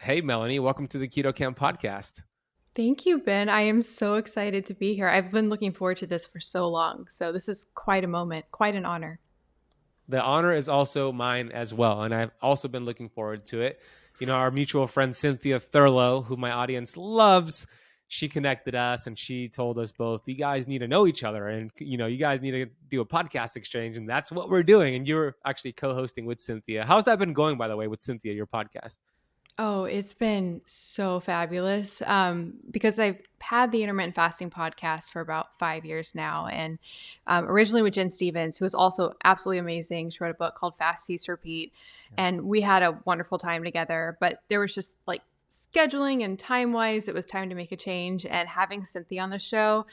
Hey, Melanie, welcome to the Keto Camp podcast. Thank you, Ben. I am so excited to be here. I've been looking forward to this for so long. So this is quite a moment, quite an honor. The honor is also mine as well, and I've also been looking forward to it. You know, our mutual friend Cynthia Thurlow, who my audience loves, she connected us and she told us both, you guys need to know each other and, you guys need to do a podcast exchange. And that's what we're doing. And you're actually co-hosting with Cynthia. How's that been going, by the way, with Cynthia, your podcast? Oh, it's been so fabulous because I've had the intermittent fasting podcast for about 5 years now. And originally with Jen Stevens, who is also absolutely amazing. She wrote a book called Fast, Feast, Repeat. And we had a wonderful time together. But there was just like scheduling and time-wise, it was time to make a change. And having Cynthia on the show,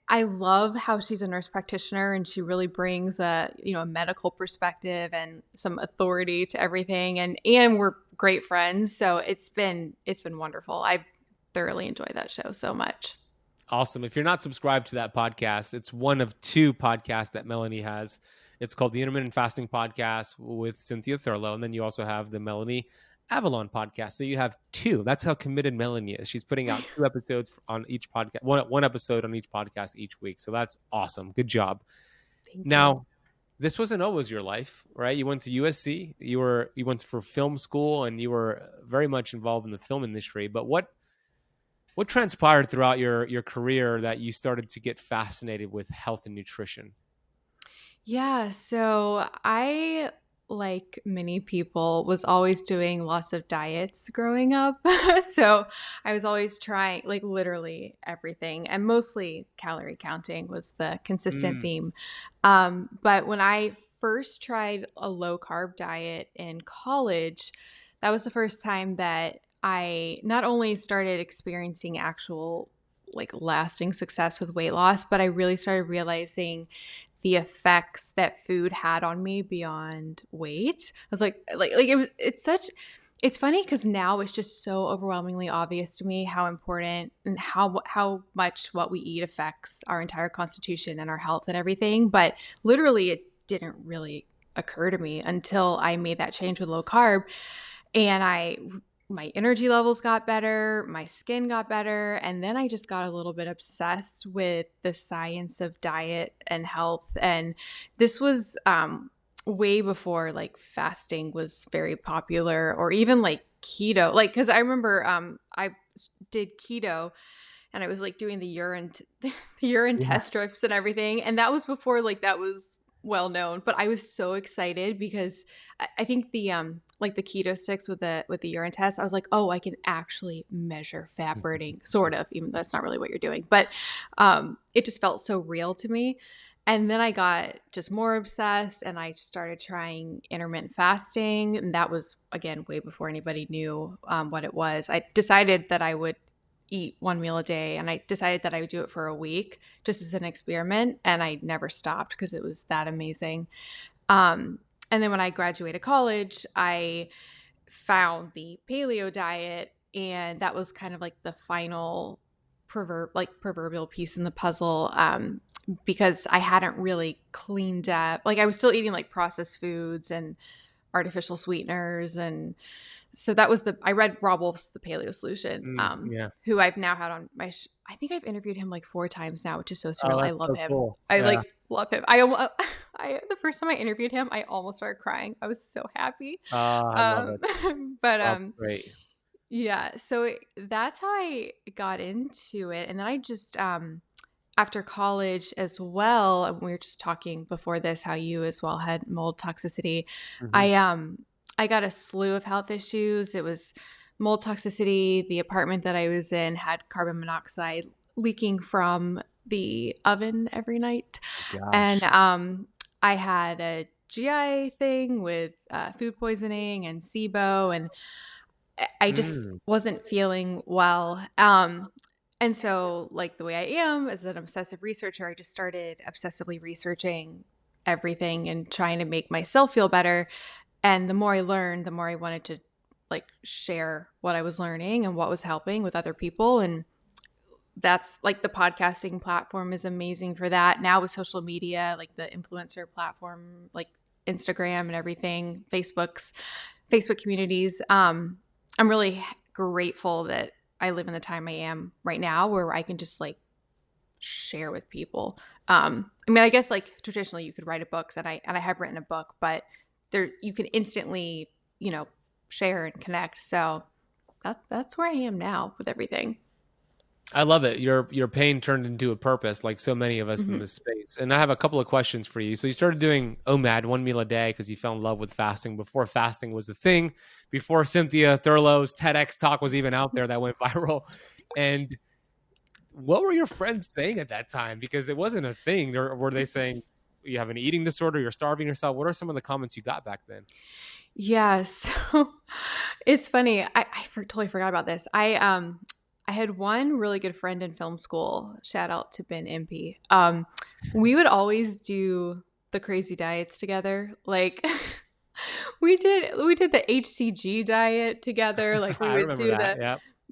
I love how she's a nurse practitioner and she really brings a medical perspective and some authority to everything. And we're great friends. So it's been wonderful. I thoroughly enjoy that show so much. Awesome. If you're not subscribed to that podcast, it's one of two podcasts that Melanie has. It's called the Intermittent Fasting Podcast with Cynthia Thurlow. And then you also have the Melanie Avalon podcast. So you have two. That's how committed Melanie is. She's putting out 2 episodes on each podcast, one episode on each podcast each week. So that's awesome. Good job. Thank Now, you. this wasn't always your life, right? You went to USC. You went for film school, and you were very much involved in the film industry. But what transpired throughout your career that you started to get fascinated with health and nutrition? Yeah, so I, like many people, was always doing lots of diets growing up. So I was always trying, like literally everything, and mostly calorie counting was the consistent Mm, theme. But when I first tried a low carb diet in college, that was the first time that I not only started experiencing actual like lasting success with weight loss, but I really started realizing the effects that food had on me beyond weight. I was like it's funny because now it's just so overwhelmingly obvious to me how important and how much what we eat affects our entire constitution and our health and everything. But literally, it didn't really occur to me until I made that change with low carb, and my energy levels got better, my skin got better, and then I just got a little bit obsessed with the science of diet and health. And this was way before like fasting was very popular, or even like keto. Like, because I remember I did keto, and I was like doing the urine yeah. test strips and everything, and that was before like that was well known. But I was so excited because I think the like the keto sticks with the urine test, I was like, oh, I can actually measure fat burning, sort of, even though that's not really what you're doing. But it just felt so real to me. And then I got just more obsessed, and I started trying intermittent fasting. And that was, again, way before anybody knew what it was. I decided that I would eat one meal a day, and I decided that I would do it for a week just as an experiment. And I never stopped because it was that amazing. And then when I graduated college, I found the paleo diet, and that was kind of like the final proverbial piece in the puzzle, because I hadn't really cleaned up. Like, I was still eating like processed foods and artificial sweeteners, and so that was I read Rob Wolf's The Paleo Solution, Yeah. who I've now had on my I think I've interviewed him like 4 times now, which is so Oh, surreal. I that's love so him. cool. I Yeah. like love him. I almost I the first time I interviewed him, I almost started crying. I was so happy. I love it. But That's great. yeah, so that's how I got into it. And then I just after college as well, and we were just talking before this how you as well had mold toxicity. Mhm. I got a slew of health issues. It was mold toxicity. The apartment that I was in had carbon monoxide leaking from the oven every night. And Gosh. I had a GI thing with food poisoning and SIBO, and I just Mm. wasn't feeling well. And so, like the way I am as an obsessive researcher, I just started obsessively researching everything and trying to make myself feel better. And the more I learned, the more I wanted to like share what I was learning and what was helping with other people. And that's like the podcasting platform is amazing for that. Now with social media, like the influencer platform, like Instagram and everything, Facebook communities. I'm really grateful that I live in the time I am right now where I can just like share with people. I mean, I guess like traditionally you could write a book, and I have written a book, but there you can instantly, share and connect. So that's where I am now with everything. I love it. Your pain turned into a purpose, like so many of us in Hmm. this space. And I have a couple of questions for you. So you started doing OMAD, 1 meal a day, because you fell in love with fasting before fasting was a thing, before Cynthia Thurlow's TEDx talk was even out there that went viral. And what were your friends saying at that time? Because it wasn't a thing. Or were they saying you have an eating disorder, you're starving yourself? What are some of the comments you got back then? Yeah, so it's funny. Totally forgot about this. I had one really good friend in film school. Shout out to Ben Impey. We would always do the crazy diets together. Like we did the HCG diet together. Like we I would remember do that. the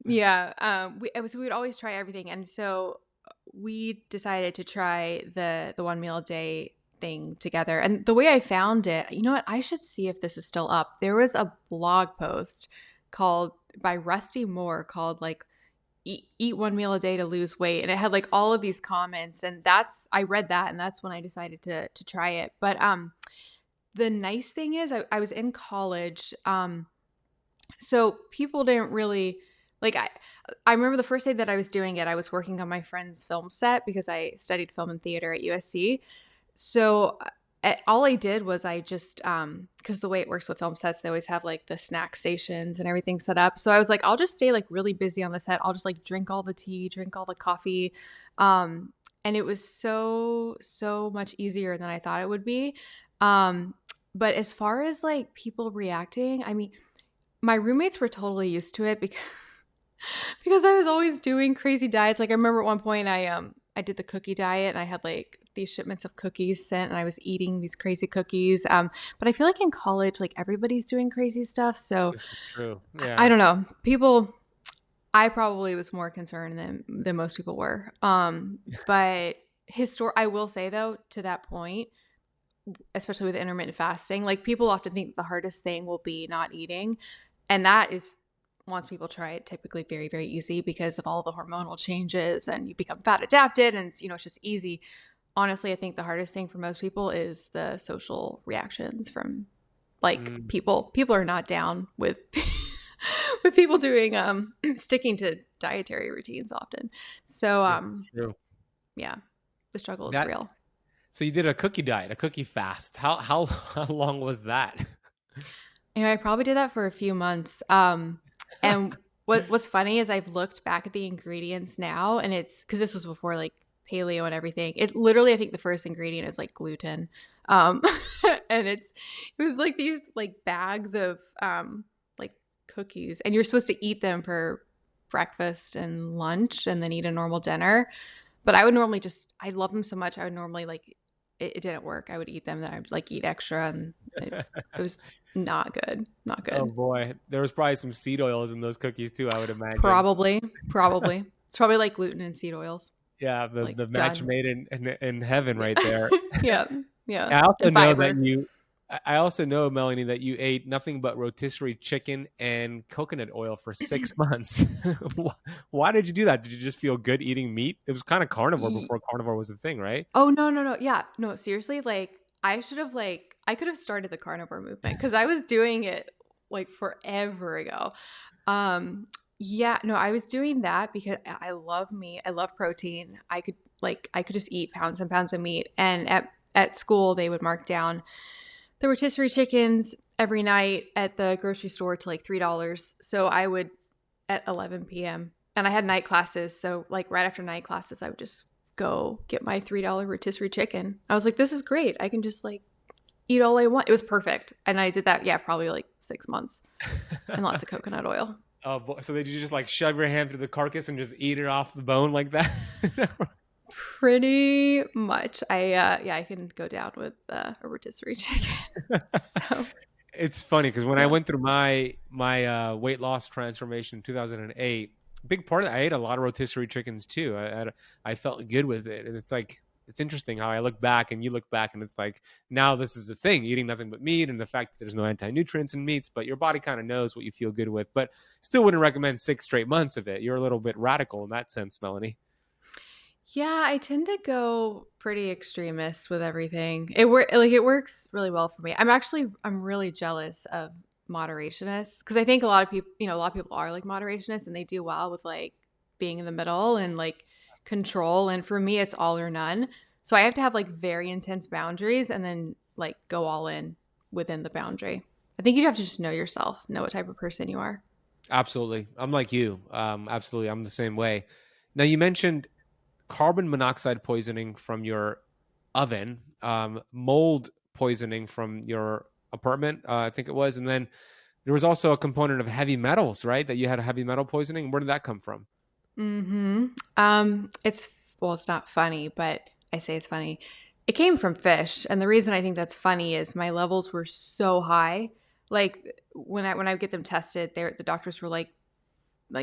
Yeah. yeah. We would always try everything, and so we decided to try the 1 meal a day thing together. And the way I found it, you know what? I should see if this is still up. There was a blog post called by Rusty Moore called like eat 1 meal a day to lose weight, and it had like all of these comments, and that's I read that, and that's when I decided to try it. But the nice thing is I was in college, so people didn't really like I remember the first day that I was doing it, I was working on my friend's film set because I studied film and theater at USC. So all I did was I just because the way it works with film sets, they always have like the snack stations and everything set up. So I was like, I'll just stay like really busy on the set. I'll just like drink all the tea, drink all the coffee. And it was so much easier than I thought it would be. Um, but as far as like people reacting, I mean, my roommates were totally used to it because because I was always doing crazy diets. Like I remember at one point I did the cookie diet and I had like these shipments of cookies sent and I was eating these crazy cookies. But I feel like in college like everybody's doing crazy stuff. So This is true. I Yeah. don't know. People I probably was more concerned than most people were. But I will say though, to that point, especially with intermittent fasting, like people often think the hardest thing will be not eating. And that is, once people try it, typically very, very easy because of all the hormonal changes and you become fat adapted and it's just easy. Honestly, I think the hardest thing for most people is the social reactions from like Mm, people. People are not down with with people doing sticking to dietary routines often. So this is true. yeah, the struggle is That real. So you did a cookie diet, a cookie fast. How how long was that? I probably did that for a few months. And what's funny is I've looked back at the ingredients now, and it's because this was before like paleo and everything. It literally, I think the first ingredient is like gluten, um, and it was like these like bags of like cookies, and you're supposed to eat them for breakfast and lunch, and then eat a normal dinner. But I would normally I love them so much. I would normally like it didn't work. I would eat them, then I'd like eat extra, and it was not good. Not Oh good. boy, there was probably some seed oils in those cookies too, I would imagine. Probably, probably. It's probably like gluten and seed oils. Yeah, Like the match done. made in heaven right Yeah. there. Yeah. Yeah. I also And know that fiber. I also know, Melanie, that you ate nothing but rotisserie chicken and coconut oil for 6 months. Why did you do that? Did you just feel good eating meat? It was kind of carnivore Ye- before carnivore was a thing, right? Oh no, no, no. Yeah. No, seriously, like I could have started the carnivore movement because I was doing it like forever ago. Yeah, no, I was doing that because I love meat. I love protein. I could just eat pounds and pounds of meat. And at school they would mark down the rotisserie chickens every night at the grocery store to like $3. So I would at 11 p.m. and I had night classes. So like right after night classes, I would just go get my $3 rotisserie chicken. I was like, this is great. I can just like eat all I want. It was perfect. And I did that, yeah, probably like 6 months and lots of coconut oil. Oh boy, so did you just like shove your hand through the carcass and just eat it off the bone like that? Pretty much. Yeah, I can go down with a rotisserie chicken. So It's funny because when I yeah. went through my weight loss transformation in 2008, big part of it, I ate a lot of rotisserie chickens too. I felt good with it, and it's like it's interesting how I look back and you look back and it's like, now this is a thing, eating nothing but meat and the fact that there's no anti-nutrients in meats, but your body kind of knows what you feel good with, but still wouldn't recommend 6 straight months of it. You're a little bit radical in that sense, Melanie. Yeah, I tend to go pretty extremist with everything. It works really well for me. I'm really jealous of moderationists because I think a lot of people, a lot of people are like moderationists and they do well with like being in the middle and like control. And for me, it's all or none. So I have to have like very intense boundaries and then like go all in within the boundary. I think you have to just know yourself, know what type of person you are. Absolutely. I'm like you. Absolutely. I'm the same way. Now, you mentioned carbon monoxide poisoning from your oven, mold poisoning from your apartment, I think it was. And then there was also a component of heavy metals, right? That you had a heavy metal poisoning. Where did that come from? Mm-hmm. It's not funny, but I say it's funny. It came from fish, and the reason I think that's funny is my levels were so high. Like when I get them tested, the doctors were like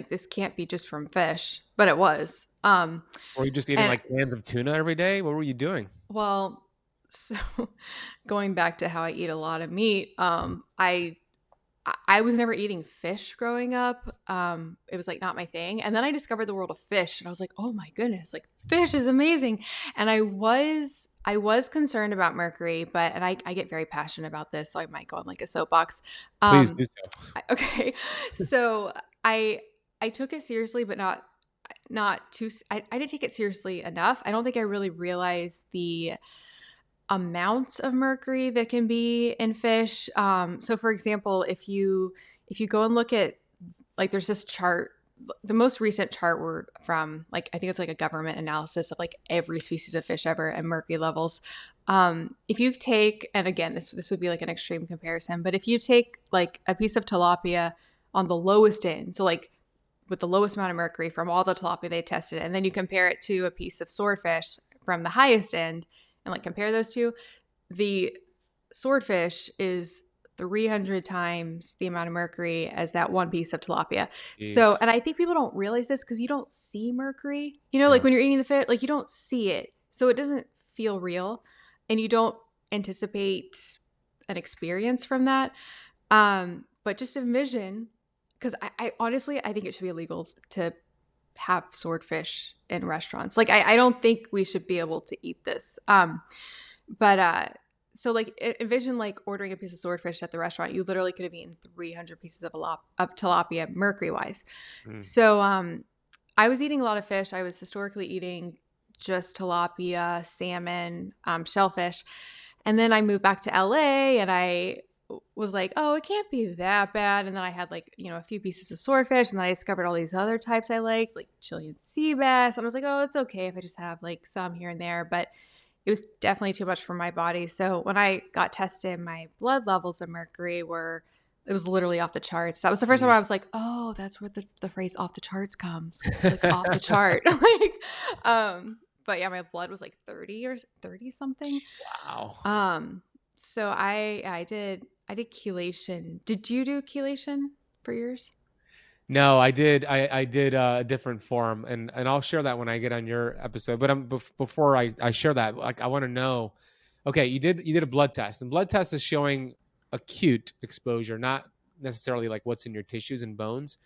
this can't be just from fish, but it was. Were you just eating And like cans of tuna every day? What were you doing? well, so going back to how I eat a lot of meat, I was never eating fish growing up. It was like not my thing. And then I discovered the world of fish and I was like, oh my goodness, like fish is amazing. And I was concerned about mercury, and I get very passionate about this, so I might go on like a soapbox. Please Um, do so. okay. So I took it seriously, but not too I didn't take it seriously enough. I don't think I really realized the amounts of mercury that can be in fish. So for example, if you go and look at like there's this chart, the most recent chart were from like I think it's like a government analysis of like every species of fish ever and mercury levels. If you take, and again this would be like an extreme comparison, but if you take like a piece of tilapia on the lowest end, so like with the lowest amount of mercury from all the tilapia they tested, and then you compare it to a piece of swordfish from the highest end and like compare those two, the swordfish is 300 times the amount of mercury as that one piece of tilapia. So, Jeez. and I think people don't realize this because you don't see mercury. Like Yeah. when you're eating the fish, like you don't see it. So it doesn't feel real and you don't anticipate an experience from that. But just envision, because I honestly, I think it should be illegal to have swordfish in restaurants. Like I don't think we should be able to eat this. But so like envision like ordering a piece of swordfish at the restaurant. You literally could have eaten 300 pieces of tilapia mercury wise. Mm. So I was eating a lot of fish. I was historically eating just tilapia, salmon, shellfish. And then I moved back to LA and I was like, oh, it can't be that bad. And then I had like, a few pieces of swordfish. And then I discovered all these other types I liked, like Chilean sea bass. And I was like, oh, it's okay if I just have like some here and there. But it was definitely too much for my body. So when I got tested, my blood levels of mercury it was literally off the charts. That was the first time Mm. I was like, oh, that's where the phrase off the charts comes. 'Cause it's like off the chart. But yeah, my blood was like 30 or 30 something. Wow. So I did chelation. Did you do chelation for yours? No, I did. I did a different form, and I'll share that when I get on your episode. But before I share that, like I want to know. Okay, you did a blood test, and blood test is showing acute exposure, not necessarily like what's in your tissues and bones.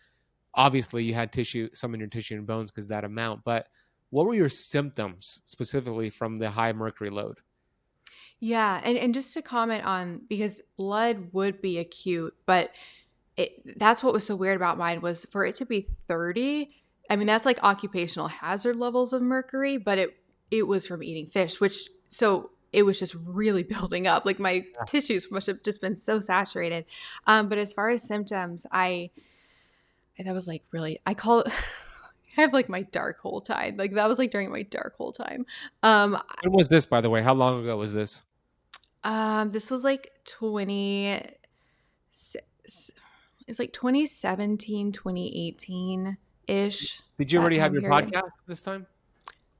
Obviously, you had some in your tissue and bones because that amount. But what were your symptoms specifically from the high mercury load? Yeah, and just to comment on because blood would be acute, but that's what was so weird about mine was for it to be 30. I mean, that's like occupational hazard levels of mercury, but it was from eating fish, which so it was just really building up. Like my tissues must have just been so saturated. But as far as symptoms, that was like really I call it I have like my dark hole time. Like that was like during my dark hole time. Um, When was this, by the way? How long ago was this? this was like 2017, 2018 ish, Did you that already have time your period. podcast this time?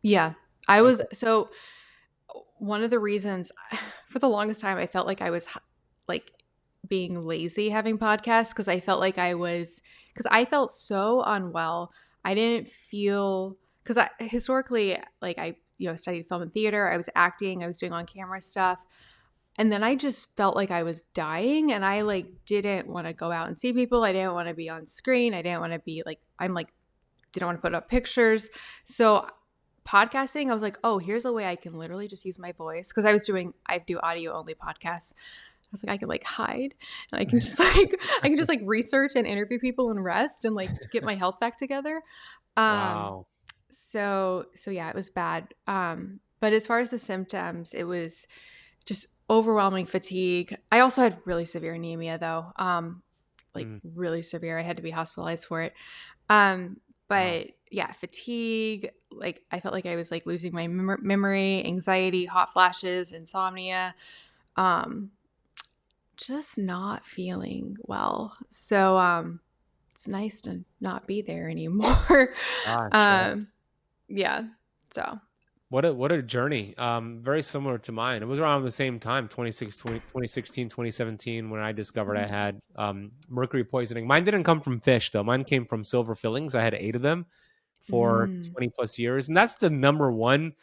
Yeah. I was Okay. so one of the reasons for the longest time I felt like I was like being lazy having podcasts because I felt like because I felt so unwell. I didn't feel because I historically like studied film and theater. I was acting. I was doing on camera stuff. And then I just felt like I was dying, and I like didn't want to go out and see people. I didn't want to be on screen. I didn't want to be like, didn't want to put up pictures. So podcasting, I was like, oh, here's a way I can literally just use my voice. Cause I do audio only podcasts. I was like, I can like hide, and I can just like research and interview people and rest and like get my health back together. Wow. So yeah, it was bad. But as far as the symptoms, it was just overwhelming fatigue. I also had really severe anemia though. Like really severe. I had to be hospitalized for it. Wow. But yeah, fatigue, like I felt like I was like losing my memory, anxiety, hot flashes, insomnia, just not feeling well. So it's nice to not be there anymore. Gosh. Yeah. um, yeah. So What a journey. Very similar to mine. It was around the same time, 2016, 2017, when I discovered I had mercury poisoning. Mine didn't come from fish, though. Mine came from silver fillings. I had 8 of them for 20 plus years. And that's the number one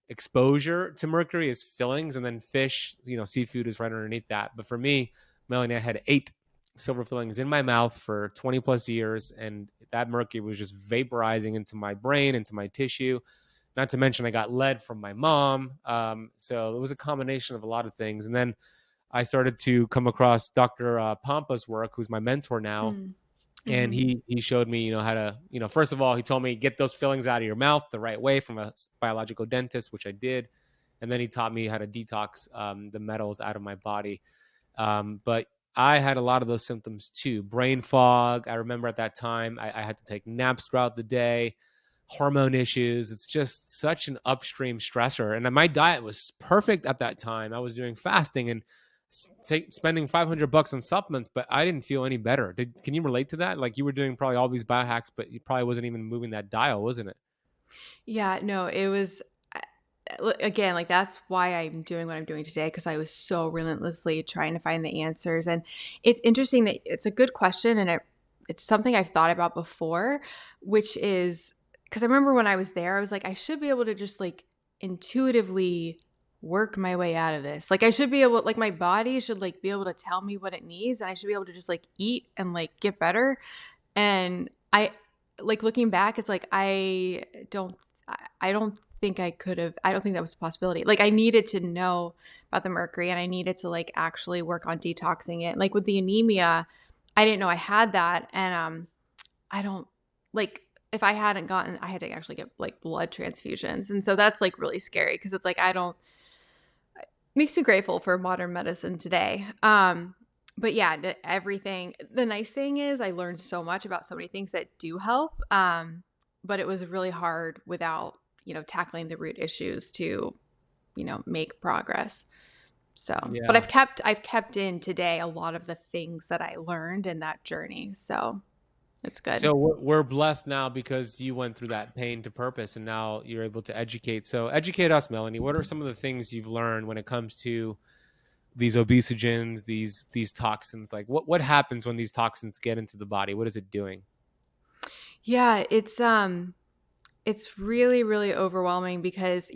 exposure to mercury is fillings. And then fish, seafood is right underneath that. But for me, Melanie, I had 8 silver fillings in my mouth for 20 plus years. And that mercury was just vaporizing into my brain, into my tissue. Not to mention I got lead from my mom. So it was a combination of a lot of things. And then I started to come across Dr. Pampa's work, who's my mentor now. And he showed me, how to, first of all, he told me, get those fillings out of your mouth the right way from a biological dentist, which I did. And then he taught me how to detox the metals out of my body. But I had a lot of those symptoms too. Brain fog. I remember at that time, I had to take naps throughout the day. Hormone issues. It's just such an upstream stressor. And my diet was perfect at that time. I was doing fasting and spending $500 on supplements, but I didn't feel any better. Can you relate to that? Like you were doing probably all these biohacks, but you probably wasn't even moving that dial, wasn't it? yeah, no, it was again, like that's why I'm doing what I'm doing today, because I was so relentlessly trying to find the answers. And it's interesting that it's a good question, and it's something I've thought about before, which is because I remember when I was there, I was like, I should be able to just like intuitively work my way out of this. Like I should be able, like my body should like be able to tell me what it needs, and I should be able to just like eat and like get better. And I like looking back, it's like I don't think I could have. I don't think that was a possibility. Like I needed to know about the mercury, and I needed to like actually work on detoxing it. Like with the anemia, I didn't know I had that, and I don't like if I hadn't gotten, I had to actually get like blood transfusions. And so that's like really scary because it's like, it makes me grateful for modern medicine today. But yeah, everything, the nice thing is I learned so much about so many things that do help. But it was really hard without, tackling the root issues to, make progress. So, but Yeah. I've kept in today a lot of the things that I learned in that journey. So it's good. So we're blessed now because you went through that pain to purpose and now you're able to educate. So educate us, Melanie. What are some of the things you've learned when it comes to these obesogens, these toxins? Like what happens when these toxins get into the body? What is it doing? Yeah, it's really, really overwhelming because,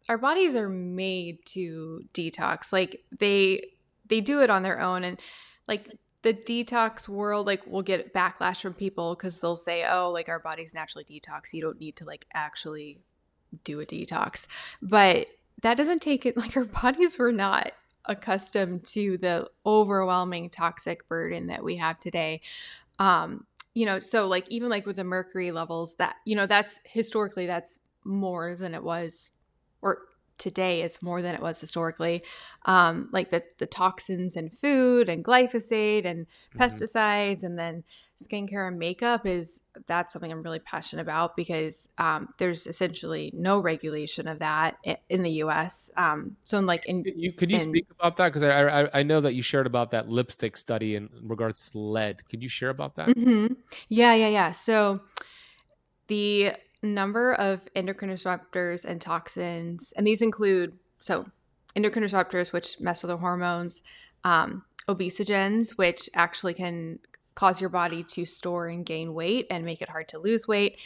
our bodies are made to detox. Like they do it on their own. And like the detox world, like we'll get backlash from people because they'll say, oh, like our bodies naturally detox. You don't need to like actually do a detox. But that doesn't take it, like our bodies were not accustomed to the overwhelming toxic burden that we have today. So like even like with the mercury levels that, that's historically that's more than it was, or today it's more than it was historically. Like the toxins in food and glyphosate and Mm-hmm. pesticides, and then skincare and makeup that's something I'm really passionate about because there's essentially no regulation of that in the US. So in like Could you in speak about that? Because I know that you shared about that lipstick study in regards to lead. Could you share about that? Mhm. Yeah. So the number of endocrine disruptors and toxins, and these include endocrine disruptors, which mess with the hormones, obesogens, which actually can cause your body to store and gain weight and make it hard to lose weight,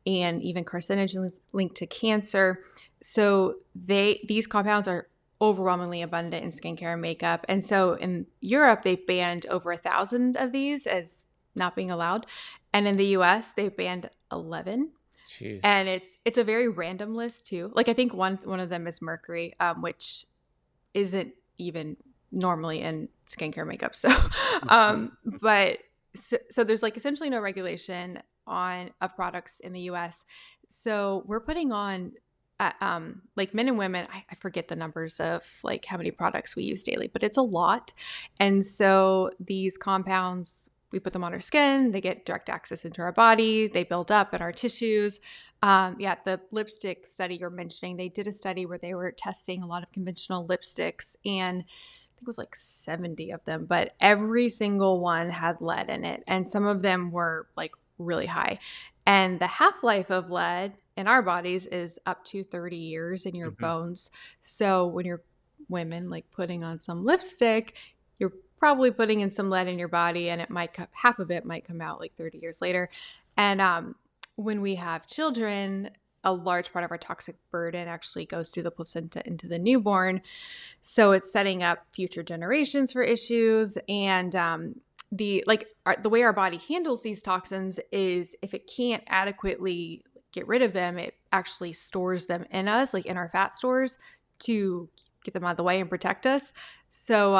and even carcinogens linked to cancer. So these compounds are overwhelmingly abundant in skincare and makeup. And so in Europe, they've banned over 1,000 of these as not being allowed. And in the US, they've banned 11. Jeez. And it's a very random list too. Like I think one of them is mercury, which isn't even normally in skincare makeup. So, but so there's like essentially no regulation on of products in the U.S. So we're putting on like men and women. I forget the numbers of like how many products we use daily, but it's a lot. And so these compounds, we put them on our skin, they get direct access into our body, they build up in our tissues. Yeah, the lipstick study you're mentioning, they did a study where they were testing a lot of conventional lipsticks, and I think it was like 70 of them, but every single one had lead in it. And some of them were like really high. And the half-life of lead in our bodies is up to 30 years in your Mm-hmm. bones. So when you're women like putting on some lipstick, you're probably putting in some lead in your body, and it might half of it might come out like 30 years later. And when we have children, a large part of our toxic burden actually goes through the placenta into the newborn. So it's setting up future generations for issues. And the way our body handles these toxins is if it can't adequately get rid of them, it actually stores them in us, like in our fat stores, to get them out of the way and protect us. So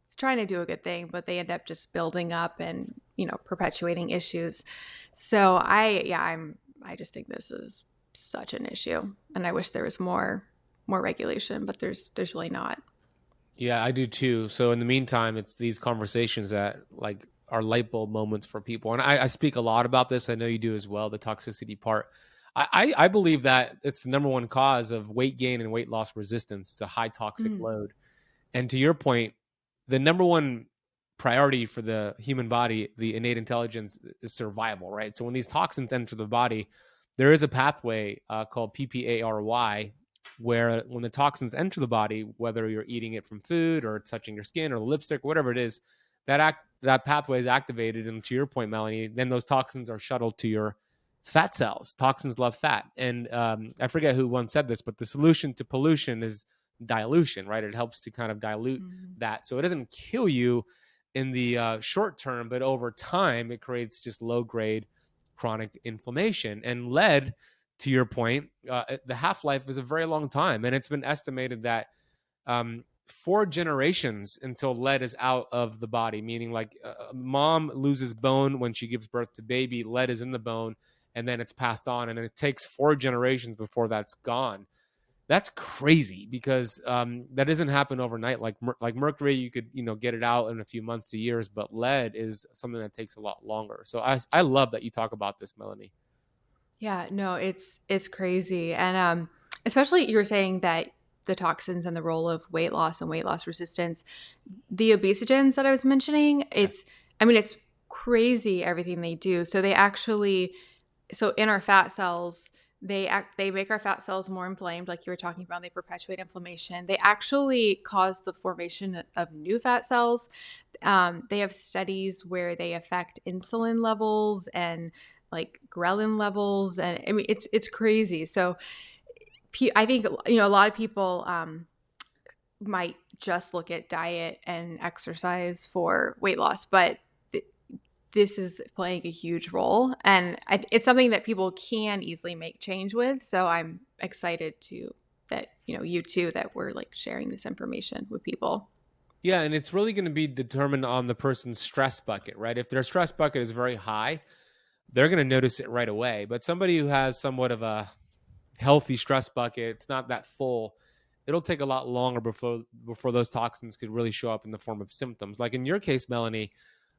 it's trying to do a good thing, but they end up just building up and, perpetuating issues. So I just think this is such an issue, and I wish there was more regulation, but there's really not. Yeah, I do too. So in the meantime, it's these conversations that like are light bulb moments for people. And I speak a lot about this. I know you do as well, the toxicity part. I believe that it's the number one cause of weight gain and weight loss resistance. It's a high toxic load. And to your point, the number one priority for the human body, the innate intelligence, is survival, right? So when these toxins enter the body, there is a pathway called PPARY, where when the toxins enter the body, whether you're eating it from food or touching your skin or lipstick, whatever it is, that pathway is activated. And to your point, Melanie, then those toxins are shuttled to your fat cells. Toxins love fat. And I forget who once said this, but the solution to pollution is dilution, right? It helps to kind of dilute that. So it doesn't kill you in the short term, but over time, it creates just low grade chronic inflammation. And lead, to your point, the half-life is a very long time. And it's been estimated that 4 generations until lead is out of the body, meaning like mom loses bone when she gives birth to baby, lead is in the bone, and then it's passed on. And it takes 4 generations before that's gone. That's crazy because that doesn't happen overnight. Like mercury, you could get it out in a few months to years, but lead is something that takes a lot longer. So I love that you talk about this, Melanie. Yeah, no, it's crazy. And especially you were saying that the toxins and the role of weight loss and weight loss resistance, the obesogens that I was mentioning, it's crazy everything they do. So so in our fat cells, they make our fat cells more inflamed, like you were talking about. They perpetuate inflammation. They actually cause the formation of new fat cells. They have studies where they affect insulin levels and like ghrelin levels, and I mean it's crazy. So I think a lot of people might just look at diet and exercise for weight loss, but this is playing a huge role, and it's something that people can easily make change with. So I'm excited that you too, that we're like sharing this information with people. Yeah, and it's really going to be determined on the person's stress bucket, right? If their stress bucket is very high, they're going to notice it right away. But somebody who has somewhat of a healthy stress bucket, it's not that full, it'll take a lot longer before those toxins could really show up in the form of symptoms. Like in your case, Melanie,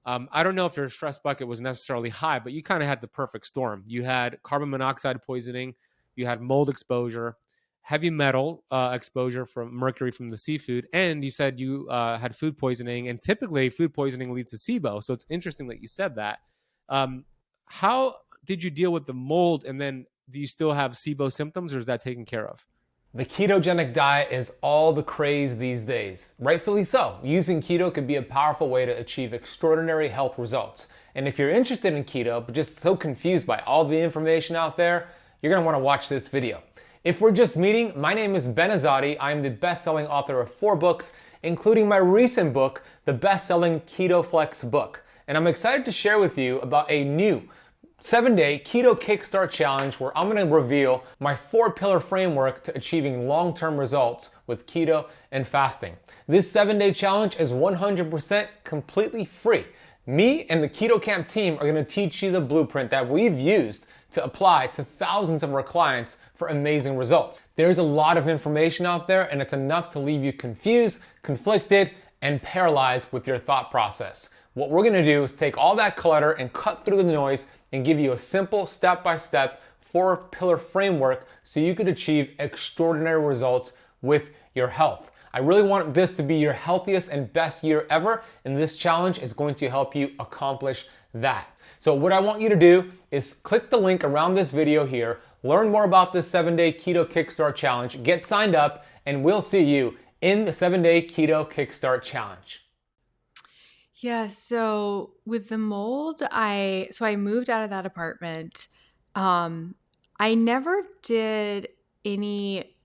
I don't know if your stress bucket was necessarily high, but you kind of had the perfect storm. You had carbon monoxide poisoning, you had mold exposure, heavy metal exposure from mercury from the seafood, and you said you had food poisoning, and typically food poisoning leads to SIBO. So it's interesting that you said that. How did you deal with the mold, and then do you still have SIBO symptoms, or is that taken care of? The ketogenic diet is all the craze these days. Rightfully so. Using keto could be a powerful way to achieve extraordinary health results. And if you're interested in keto, but just so confused by all the information out there, you're gonna wanna watch this video. If we're just meeting, my name is Ben Azadi. I am the best-selling author of 4 books, including my recent book, the best-selling Keto Flex book. And I'm excited to share with you about a new 7-day Keto Kickstart Challenge where I'm going to reveal my 4-pillar framework to achieving long-term results with keto and fasting. This 7-day challenge is 100% completely free. Me and the Keto Camp team are going to teach you the blueprint that we've used to apply to thousands of our clients for amazing results. There's a lot of information out there, and it's enough to leave you confused, conflicted, and paralyzed with your thought process. What we're gonna do is take all that clutter and cut through the noise and give you a simple step-by-step 4-pillar framework so you could achieve extraordinary results with your health. I really want this to be your healthiest and best year ever, and this challenge is going to help you accomplish that. So what I want you to do is click the link around this video here, learn more about this 7-day Keto Kickstart Challenge, get signed up, and we'll see you in the 7-day Keto Kickstart Challenge. Yeah, so with the mold, I moved out of that apartment. I never did any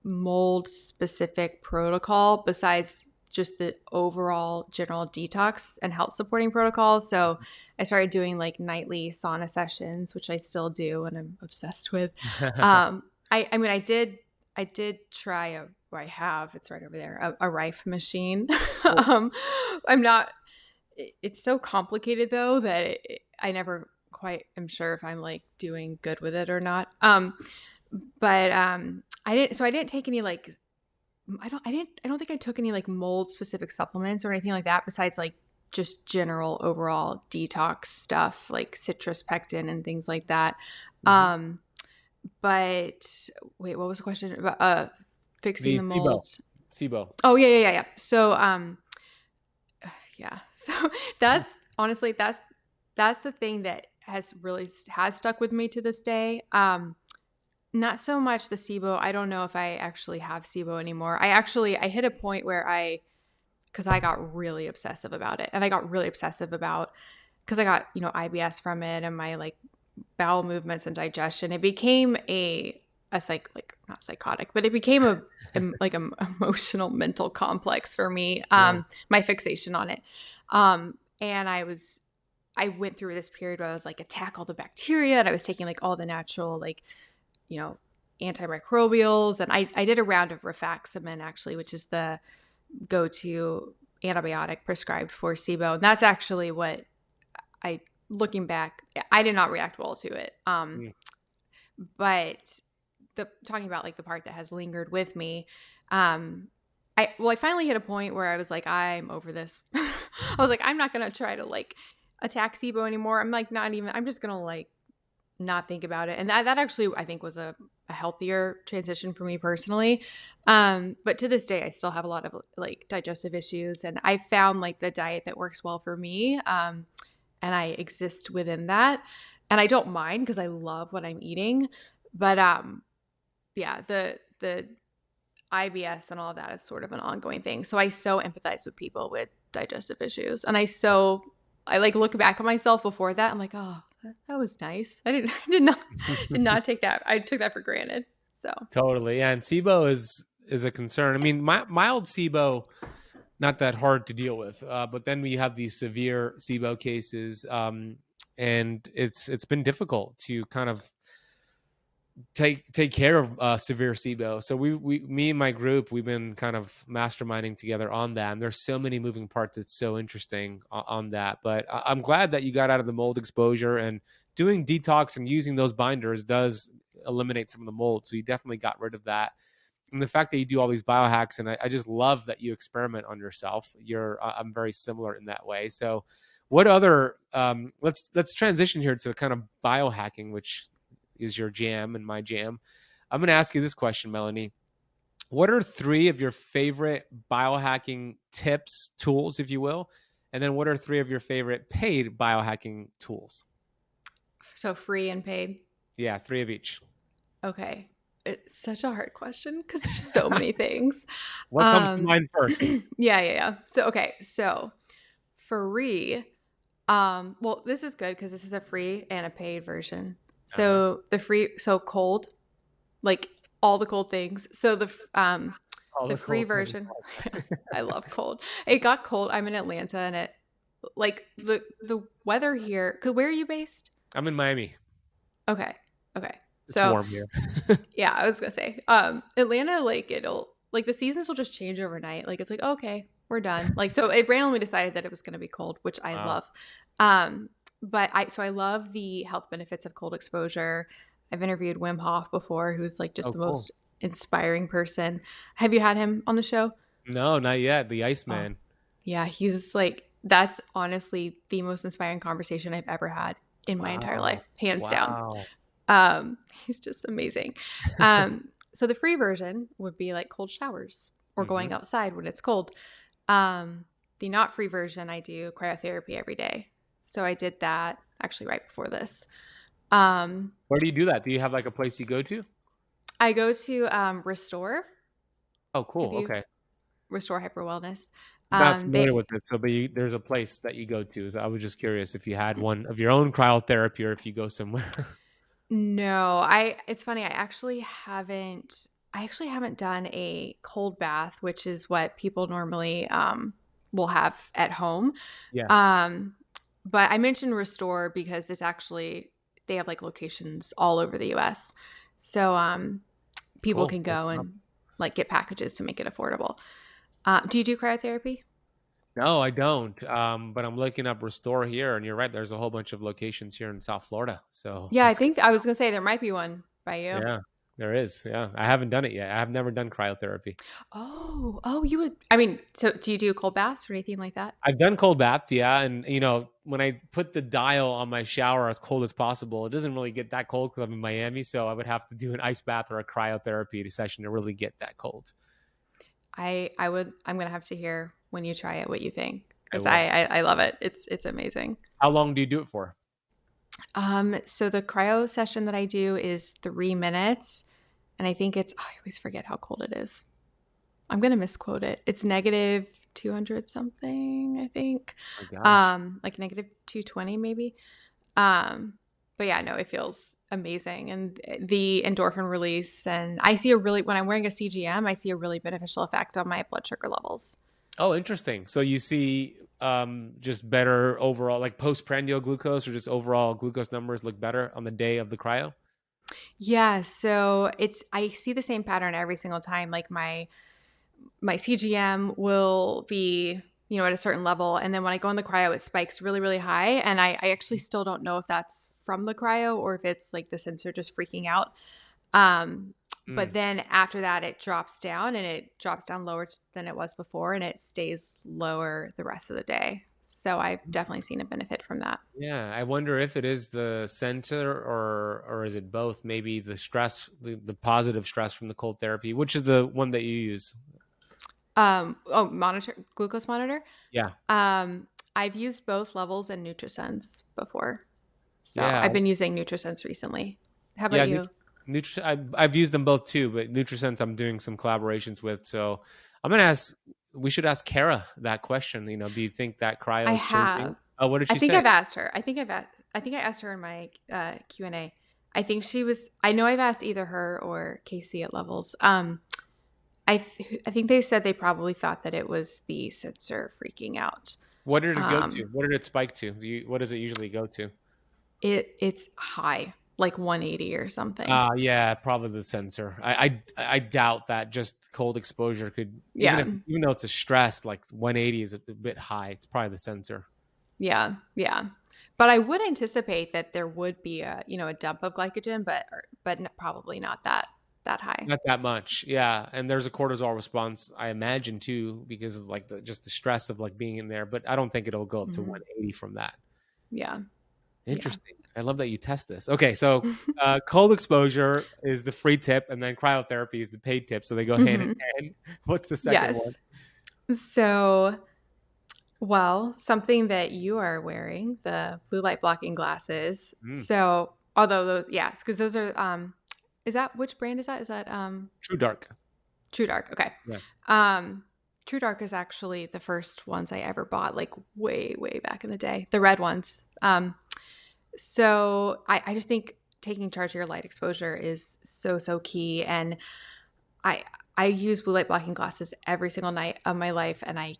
mold specific protocol besides just the overall general detox and health supporting protocols. So I started doing like nightly sauna sessions, which I still do and I'm obsessed with. I did try it's right over there, a Rife machine. It's so complicated though that I never quite am sure if I'm like doing good with it or not. I didn't take any like, I don't think I took any like mold specific supplements or anything like that besides like just general overall detox stuff like citrus pectin and things like that. Mm-hmm. But wait, what was the question about fixing the mold? SIBO. Oh yeah. So yeah. So that's honestly that's the thing that has stuck with me to this day. Not so much the SIBO. I don't know if I actually have SIBO anymore. I hit a point where because I got really obsessive about it. And I got really obsessive about, because I got, IBS from it and my like bowel movements and digestion. It became not psychotic, but it became a emotional mental complex for me. My fixation on it. And I went through this period where I was like, attack all the bacteria. And I was taking like all the natural, like, antimicrobials. And I did a round of rifaximin actually, which is the go-to antibiotic prescribed for SIBO. And that's actually what looking back, I did not react well to it. But talking about like the part that has lingered with me, I finally hit a point where I was like, I'm over this. I was like, I'm not going to try to like attack SIBO anymore. I'm just going to like not think about it. And that actually I think was a healthier transition for me personally. But to this day, I still have a lot of like digestive issues, and I found like the diet that works well for me. And I exist within that, and I don't mind because I love what I'm eating. But yeah, the IBS and all of that is sort of an ongoing thing. So I so empathize with people with digestive issues, and I like look back at myself before that. I'm like, oh, that was nice. I did not take that. I took that for granted. So Totally. Yeah. And SIBO is a concern. I mean, mild SIBO, not that hard to deal with. But then we have these severe SIBO cases. And it's been difficult to kind of take care of severe SIBO. So me and my group, we've been kind of masterminding together on that. And there's so many moving parts. It's so interesting on that. But I'm glad that you got out of the mold exposure, and doing detox and using those binders does eliminate some of the mold. So you definitely got rid of that. And the fact that you do all these biohacks, and I just love that you experiment on yourself. I'm very similar in that way. So what other, let's transition here to kind of biohacking, which is your jam and my jam. I'm going to ask you this question, Melanie. What are 3 of your favorite biohacking tips, tools, if you will? And then what are 3 of your favorite paid biohacking tools? So free and paid? Yeah, 3 of each. Okay. It's such a hard question because there's so many things. What comes to mind first? Yeah. So free. Well, this is good because this is a free and a paid version. So the free, so cold, like all the cold things. So All the the free cold things. version, I love cold. It got cold. I'm in Atlanta, and it like the weather here. Where are you based? I'm in Miami. Okay. Okay. It's So warm here. yeah, I was gonna say, Atlanta, like it'll like the seasons will just change overnight. Like it's like, okay, we're done. Like so it randomly decided that it was gonna be cold, which I Wow. love. But I love the health benefits of cold exposure. I've interviewed Wim Hof before, who's like just Oh, the cool. most inspiring person. Have you had him on the show? No, not yet. The Oh, Iceman. yeah, he's like that's honestly the most inspiring conversation I've ever had in my entire life, Wow. hands down. Wow. He's just amazing. So the free version would be like cold showers or going Hmm. outside when it's cold. The not free version, I do cryotherapy every day. So I did that actually right before this. Um, Where do you do that? Do you have like a place you go to? I go to Restore. Oh, Have cool. you Okay. Restore Hyper Wellness? Not familiar They with it. So, but there's a place that you go to. So I was just curious if you had one of your own cryotherapy or if you go somewhere. No, I it's funny, I actually haven't done a cold bath, which is what people normally will have at home. Yes. Um but I mentioned Restore because it's actually they have like locations all over the US. So people Cool. can go and like get packages to make it affordable. Do you do cryotherapy? No, I don't. But I'm looking up Restore here, and you're right. There's a whole bunch of locations here in South Florida. So Yeah, I that's good. think I was gonna say there might be one by you. Yeah, there is. Yeah, I haven't done it yet. I have never done cryotherapy. Oh, you would. I mean, so do you do cold baths or anything like that? I've done cold baths, yeah, and when I put the dial on my shower as cold as possible, it doesn't really get that cold because I'm in Miami. So I would have to do an ice bath or a cryotherapy session to really get that cold. I would. I'm gonna have to hear when you try it what you think I because will. I love it. It's amazing. How long do you do it for? So the cryo session that I do is 3 minutes, and I think it's. I always forget how cold it is. I'm gonna misquote it. It's negative 200 something. I think, Oh my gosh. like negative 220 maybe. But yeah, no, it feels amazing, and the endorphin release, and I see a really when I'm wearing a CGM, I see a really beneficial effect on my blood sugar levels. Oh, interesting. So you see just better overall, like postprandial glucose or just overall glucose numbers look better on the day of the cryo? Yeah, so it's I see the same pattern every single time. Like my CGM will be, at a certain level, and then when I go in the cryo, it spikes really, really high, and I actually still don't know if that's from the cryo or if it's like the sensor just freaking out. Um, but Mm. then after that, it drops down and it drops down lower than it was before, and it stays lower the rest of the day. So I've definitely seen a benefit from that. Yeah, I wonder if it is the center or is it both? Maybe the stress, the positive stress from the cold therapy, which is the one that you use. Monitor glucose monitor. Yeah. I've used both levels in NutriSense before, so Yeah. I've been using NutriSense recently. How about Yeah, you? I've used them both too, but NutriSense I'm doing some collaborations with. So I'm gonna ask. We should ask Kara that question. Do you think that I cryo is changing? have. Oh, what did I she think say? I've asked her. I think I asked her in my Q&A. I think she was. I know I've asked either her or Casey at Levels. I think they said they probably thought that it was the sensor freaking out. What did it go to? Um, What did it spike to? What does it usually go to? it's high, like 180 or something. Yeah, probably the sensor. I doubt that just cold exposure could Yeah, even though it's a stress, like 180 is a bit high. It's probably the sensor. yeah, yeah. But I would anticipate that there would be a dump of glycogen, but probably not that high. Not that much. Yeah, and there's a cortisol response, I imagine too, because of like just the stress of like being in there. But I don't think it'll go up to Mhm. 180 from that. Yeah, yeah. Interesting. I love that you test this. Okay, so cold exposure is the free tip, and then cryotherapy is the paid tip. So they go hand in Mhm. hand. What's the second one? Yes. So, well, something that you are wearing, the blue light blocking glasses. Mm, So, although those, yeah, because those are, is that which brand is that? Is that True Dark. True Dark? Okay. Yeah. True Dark is actually the first ones I ever bought, like way, way back in the day, the red ones. So I just think taking charge of your light exposure is so, so key. And I use blue light blocking glasses every single night of my life, and I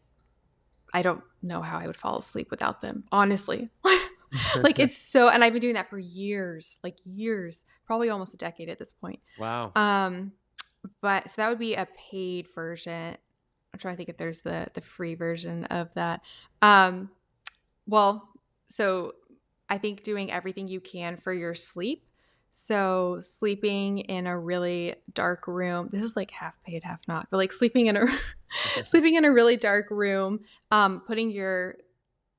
don't know how I would fall asleep without them, honestly. Like it's so, and I've been doing that for years, like years, probably almost a decade at this point. Wow. But so that would be a paid version. I'm trying to think if there's the free version of that. Well, so I think doing everything you can for your sleep. So sleeping in a really dark room. This is like half paid, half not. But like sleeping in a sleeping in a really dark room,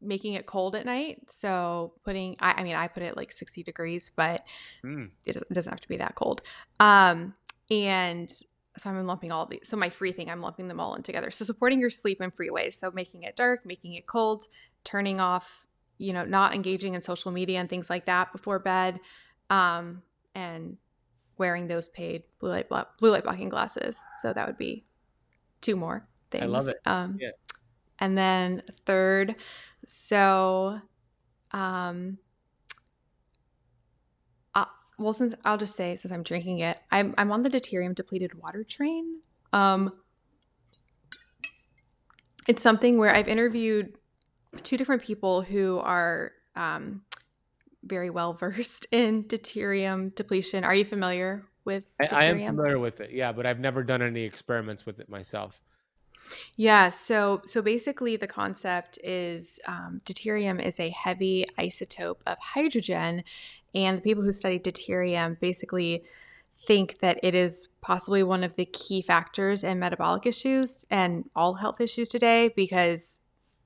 making it cold at night. So I mean, I put it like 60 degrees, but it doesn't have to be that cold. And so I'm lumping all of these. So my free thing, I'm lumping them all in together. So supporting your sleep in free ways. So making it dark, making it cold, turning off, not engaging in social media and things like that before bed, and wearing those paid blue light blocking glasses. So that would be 2 more things. I love it. Yeah. And then third, so, well, since I'm drinking it, I'm on the deuterium depleted water train. It's something where I've interviewed 2 different people who are very well versed in deuterium depletion. Are you familiar with deuterium? I am familiar with it, yeah, but I've never done any experiments with it myself. Yeah, so basically the concept is deuterium is a heavy isotope of hydrogen, and the people who study deuterium basically think that it is possibly one of the key factors in metabolic issues and all health issues today, because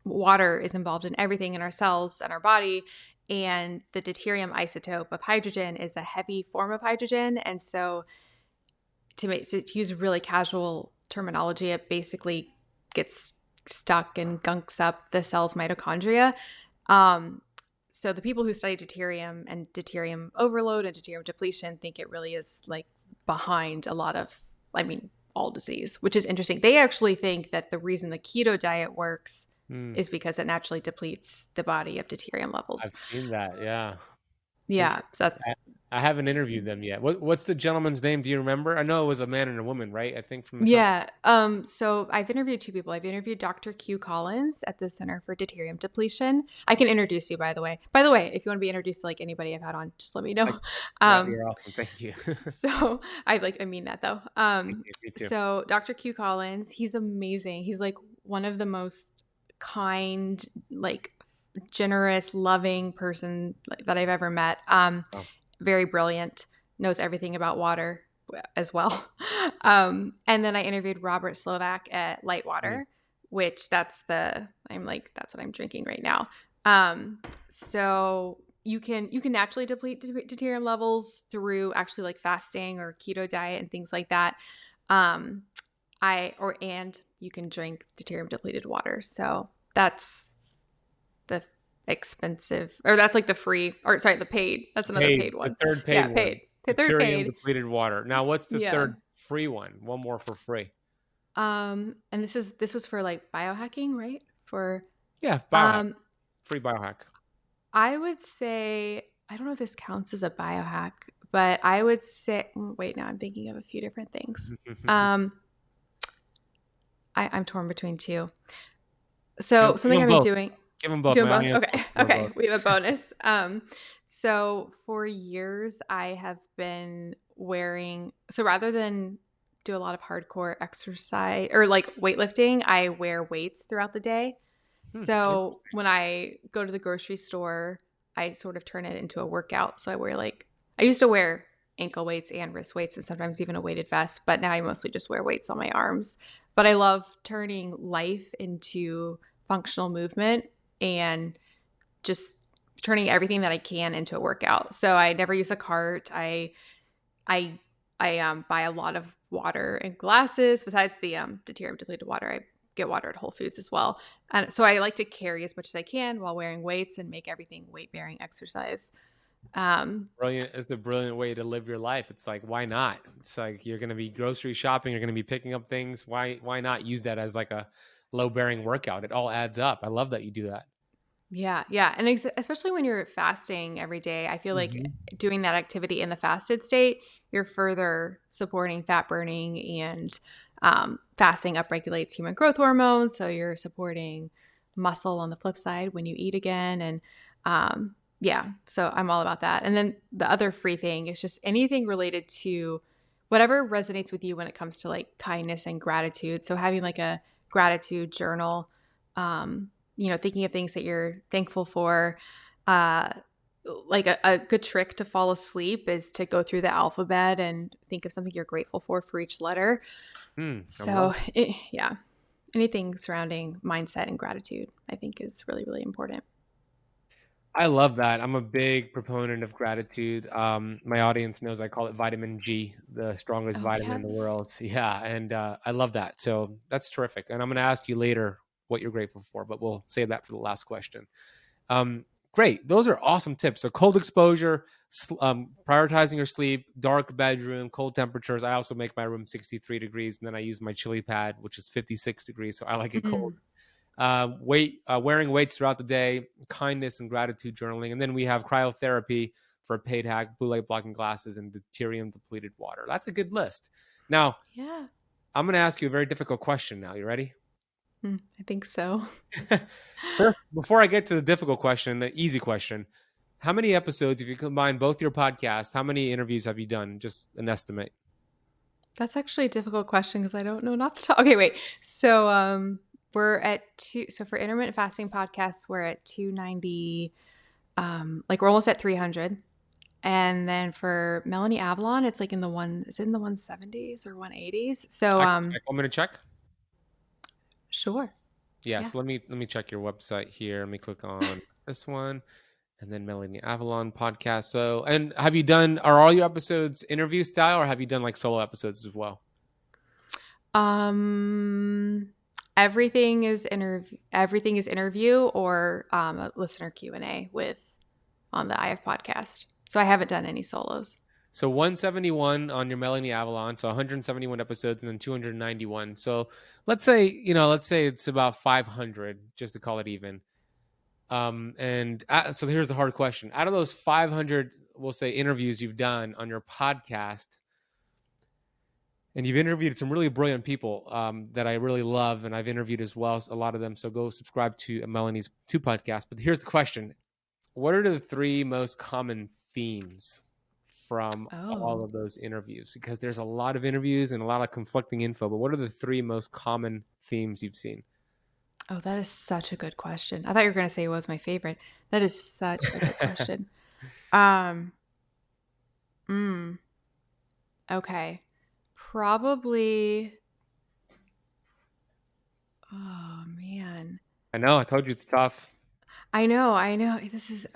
water is involved in everything in our cells and our body, and the deuterium isotope of hydrogen is a heavy form of hydrogen. And so to use really casual terminology, it basically gets stuck and gunks up the cell's mitochondria. So the people who study deuterium and deuterium overload and deuterium depletion think it really is like behind a lot of, all disease, which is interesting. They actually think that the reason the keto diet works is because it naturally depletes the body of deuterium levels. I've seen that, yeah. Yeah, so that's. I haven't interviewed them yet. What's the gentleman's name? Do you remember? I know it was a man and a woman, right? I think from the Yeah. So I've interviewed 2 people. I've interviewed Dr. Q Collins at the Center for Deuterium Depletion. I can introduce you, by the way. By the way, if you want to be introduced to like anybody I've had on, just let me know. You're awesome. Thank you. So I mean that though. Me too. So Dr. Q Collins, he's amazing. He's like one of the most kind, like generous, loving person that I've ever met. Very brilliant, knows everything about water as well. And then I interviewed Robert Slovak at Lightwater, which that's what I'm drinking right now. So you can naturally deplete deuterium levels through actually like fasting or keto diet and things like that. And you can drink deuterium depleted water. So that's the expensive, or that's like the free, or sorry, the paid. That's another paid one. The third paid one. Paid. The third paid. Depleted water. Now, what's the third free one? One more for free. And this was for like biohacking, right? Biohack. Free biohack. I would say, I don't know if this counts as a biohack, but I would say, wait, now I'm thinking of a few different things. I'm torn between 2. So something I've been doing. Give them both. Okay. We have a bonus. So for years I have been so rather than do a lot of hardcore exercise or like weightlifting, I wear weights throughout the day. So when I go to the grocery store, I sort of turn it into a workout. So I used to wear ankle weights and wrist weights and sometimes even a weighted vest, but now I mostly just wear weights on my arms. But I love turning life into functional movement and just turning everything that I can into a workout. So I never use a cart. I buy a lot of water and glasses. Besides the deuterium depleted water, I get water at Whole Foods as well. And so I like to carry as much as I can while wearing weights and make everything weight-bearing exercise. Brilliant. It's a brilliant way to live your life. It's like, why not? It's like you're going to be grocery shopping. You're going to be picking up things. Why not use that as like a low-bearing workout? It all adds up. I love that you do that. Yeah. Yeah. And especially when you're fasting every day, I feel like Hmm. doing that activity in the fasted state, you're further supporting fat burning, and fasting upregulates human growth hormones. So you're supporting muscle on the flip side when you eat again. And yeah, so I'm all about that. And then the other free thing is just anything related to whatever resonates with you when it comes to like kindness and gratitude. So having like a gratitude journal, thinking of things that you're thankful for. Uh, like a good trick to fall asleep is to go through the alphabet and think of something you're grateful for each letter. I So, love yeah, anything surrounding mindset and gratitude, I think, is really, really important. I love that. I'm a big proponent of gratitude. My audience knows I call it vitamin G, the strongest Oh, vitamin in the yes. world. Yeah, and I love that. So that's terrific. And I'm going to ask you later what you're grateful for, but we'll save that for the last question. Great. Those are awesome tips. So cold exposure, prioritizing your sleep, dark bedroom, cold temperatures. I also make my room 63 degrees, and then I use my chili pad, which is 56 degrees. So I like it cold. Mm. Wearing weights throughout the day, kindness and gratitude journaling, and then we have cryotherapy for a paid hack, blue light blocking glasses, and deuterium depleted water. That's a good list. Now, Yeah. I'm going to ask you a very difficult question. Now, you ready? I think so. First, before I get to the difficult question, the easy question, how many episodes, if you combine both your podcasts, how many interviews have you done? Just an estimate. That's actually a difficult question because I don't know not the top. Okay, wait. So we're at two. So for intermittent fasting podcasts, we're at 290. Like we're almost at 300. And then for Melanie Avalon, it's like is it in the 170s or 180s? So I can check. I'm going to check. sure. Yeah, Yeah. so let me check your website here. Let me click on this one. And then Melanie Avalon podcast. So, and are all your episodes interview style, or have you done like solo episodes as well? Um everything is interview or a listener Q&A with on the IF podcast. So I haven't done any solos. So 171 on your Melanie Avalon, so 171 episodes, and then 291. So let's say it's about 500, just to call it even. So here's the hard question: out of those 500, we'll say interviews you've done on your podcast, and you've interviewed some really brilliant people that I really love, and I've interviewed as well, a lot of them. So go subscribe to Melanie's 2 podcasts. But here's the question: what are the 3 most common themes from all Oh. of those interviews? Because there's a lot of interviews and a lot of conflicting info. But what are the 3 most common themes you've seen? Oh, that is such a good question. I thought you were going to say it was my favorite. That is such a good question. Um, mm, okay. Probably. Oh man. I know. I told you it's tough. I know. I know. This is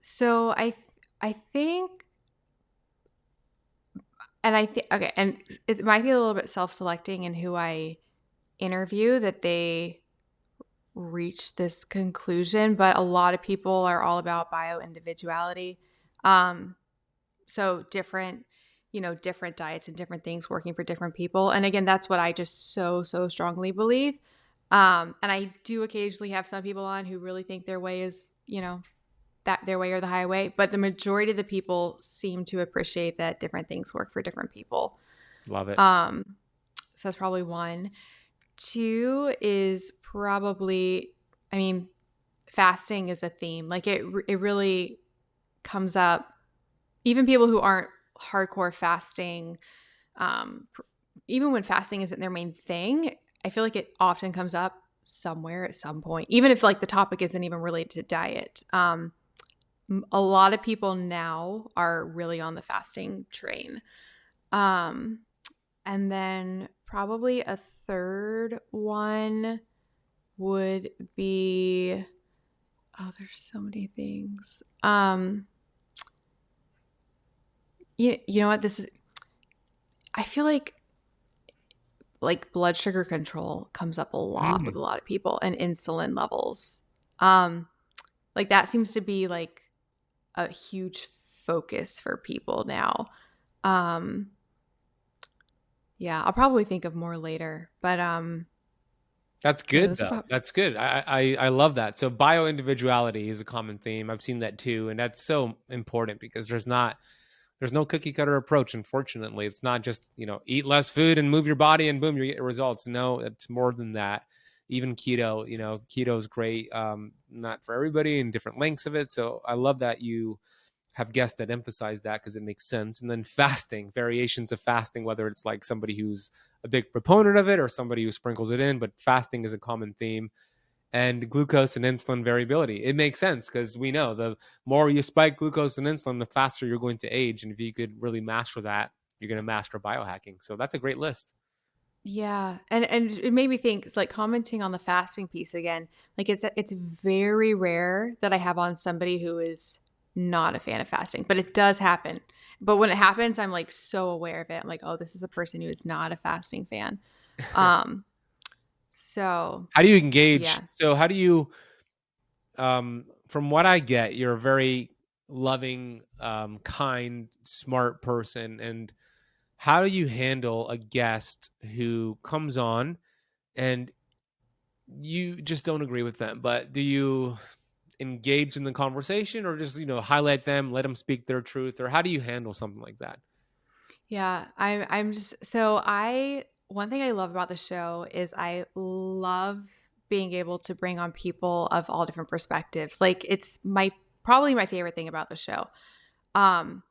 so I think, and I think, okay, and it might be a little bit self-selecting in who I interview that they reach this conclusion, but a lot of people are all about bio individuality. Um, so different diets and different things working for different people. And again, that's what I just so strongly believe. And I do occasionally have some people on who really think their way is, that their way or the highway, but the majority of the people seem to appreciate that different things work for different people. Love it. Um, so that's probably one. Two is probably, I mean, fasting is a theme. Like it really comes up. Even people who aren't hardcore fasting, even when fasting isn't their main thing, I feel like it often comes up somewhere at some point, even if like the topic isn't even related to diet. A lot of people now are really on the fasting train. Um, and then probably a third one would be, oh, there's so many things. You know what? I feel like blood sugar control comes up a lot with Mm. a lot of people, and insulin levels. Like that seems to be like a huge focus for people now. Yeah, I'll probably think of more later, but That's So good those are though. That's good. I love that. So bio individuality is a common theme. I've seen that too, and that's so important because there's no cookie cutter approach. Unfortunately, it's not just eat less food and move your body and boom, you get results. No, it's more than that. Even keto, keto is great. Not for everybody and different lengths of it. So I love that you have guests that emphasize that because it makes sense. And then fasting, variations of fasting, whether it's like somebody who's a big proponent of it or somebody who sprinkles it in, but fasting is a common theme. And glucose and insulin variability. It makes sense because we know the more you spike glucose and insulin, the faster you're going to age. And if you could really master that, you're going to master biohacking. So that's a great list. Yeah. And it made me think, it's like commenting on the fasting piece again. Like it's very rare that I have on somebody who is not a fan of fasting, but it does happen. But when it happens, I'm like so aware of it. I'm like, oh, this is a person who is not a fasting fan. So How do you engage? yeah. So how do you, from what I get, you're a very loving, kind, smart person. And how do you handle a guest who comes on and you just don't agree with them, but do you engage in the conversation or just highlight them, let them speak their truth, or how do you handle something like that? Yeah, I'm just so I one thing I love about the show is I love being able to bring on people of all different perspectives. Like it's probably my favorite thing about the show. Um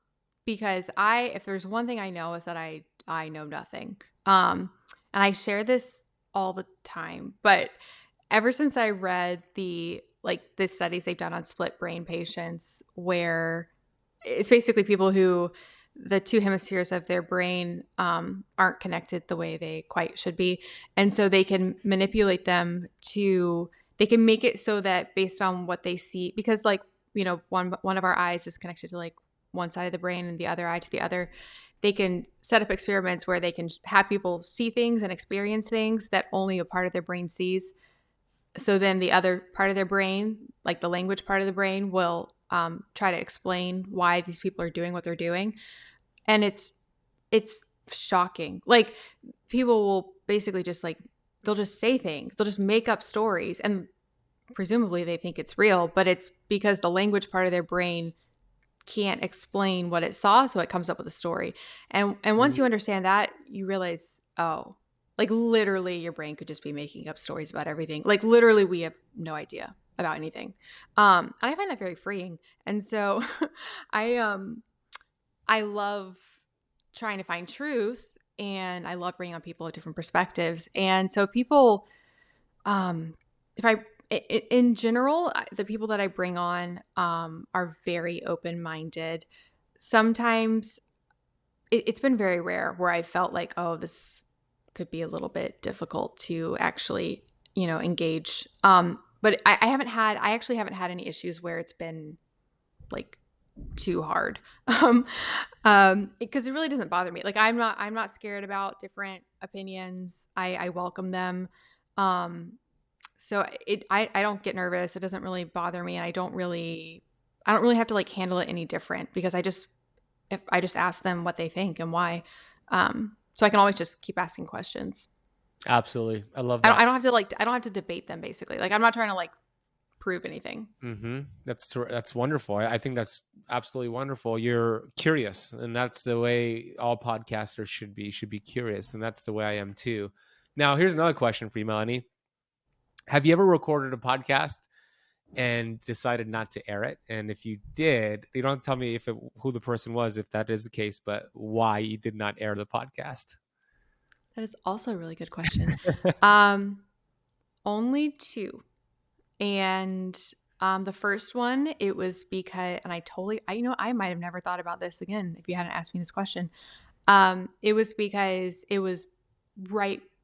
because if there's one thing I know is that I know nothing. And I share this all the time, but ever since I read the studies they've done on split brain patients where it's basically people who the two hemispheres of their brain aren't connected the way they quite should be. And so they can manipulate them they can make it so that based on what they see, because one of our eyes is connected to like one side of the brain and the other eye to the other. They can set up experiments where they can have people see things and experience things that only a part of their brain sees. So then the other part of their brain, like the language part of the brain, will try to explain why these people are doing what they're doing. And it's shocking. Like people will basically just they'll just say things. They'll just make up stories. And presumably they think it's real, but it's because the language part of their brain can't explain what it saw, so it comes up with a story. And once you understand that, you realize, oh, like literally your brain could just be making up stories about everything. Like literally we have no idea about anything. And I find that very freeing. And so I love trying to find truth, and I love bringing on people with different perspectives. And so people in general, the people that I bring on are very open-minded. Sometimes it's been very rare where I felt like, oh, this could be a little bit difficult to actually, engage. But I actually haven't had any issues where it's been like too hard. Because it really doesn't bother me. Like I'm not scared about different opinions. I welcome them. So I don't get nervous. It doesn't really bother me. And I don't really have to like handle it any different because I just ask them what they think and why. So I can always just keep asking questions. Absolutely. I love that. I don't have to debate them basically. Like I'm not trying to like prove anything. Mm-hmm. That's wonderful. I think that's absolutely wonderful. You're curious, and that's the way all podcasters should be curious. And that's the way I am too. Now, here's another question for you, Melanie. Have you ever recorded a podcast and decided not to air it? And if you did, you don't have to tell me who the person was, if that is the case, but why you did not air the podcast. That is also a really good question. Only two. And the first one, it was because, and I might have never thought about this again if you hadn't asked me this question. It was because it was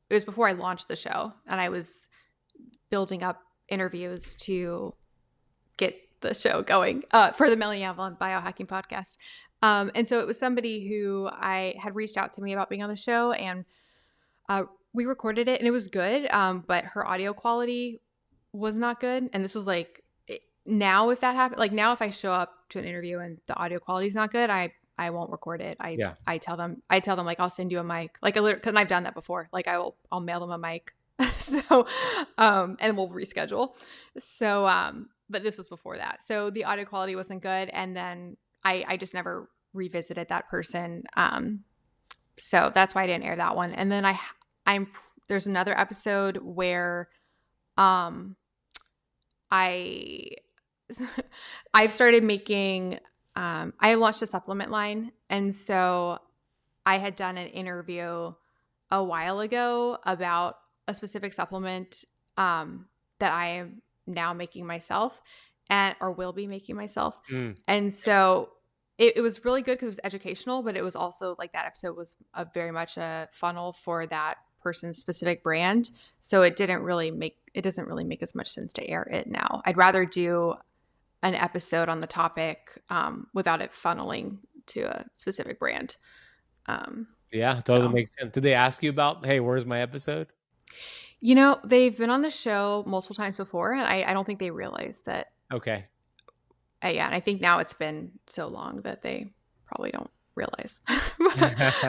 before I launched the show, and I was building up interviews to get the show going for the Melanie Avalon Biohacking Podcast. And so it was somebody who I had reached out to me about being on the show, and we recorded it, and it was good, but her audio quality was not good. And this was like, now if that happened, like now if I show up to an interview and the audio quality is not good, I won't record it. I tell them like, I'll send you a mic, like because I've done that before. Like I'll mail them a mic So, and we'll reschedule. So, but this was before that. So the audio quality wasn't good. And then I just never revisited that person. So that's why I didn't air that one. And then there's another episode where, I I've started making I launched a supplement line, and so I had done an interview a while ago about a specific supplement that I am now making myself or will be making myself. And so it was really good because it was educational, but it was also like that episode was very much a funnel for that person's specific brand. So it doesn't really make as much sense to air it now. I'd rather do an episode on the topic without it funneling to a specific brand. Yeah, totally makes sense. Did they ask you about, hey, where's my episode? They've been on the show multiple times before, and I don't think they realized that. Okay. Yeah, and I think now it's been so long that they probably don't realize.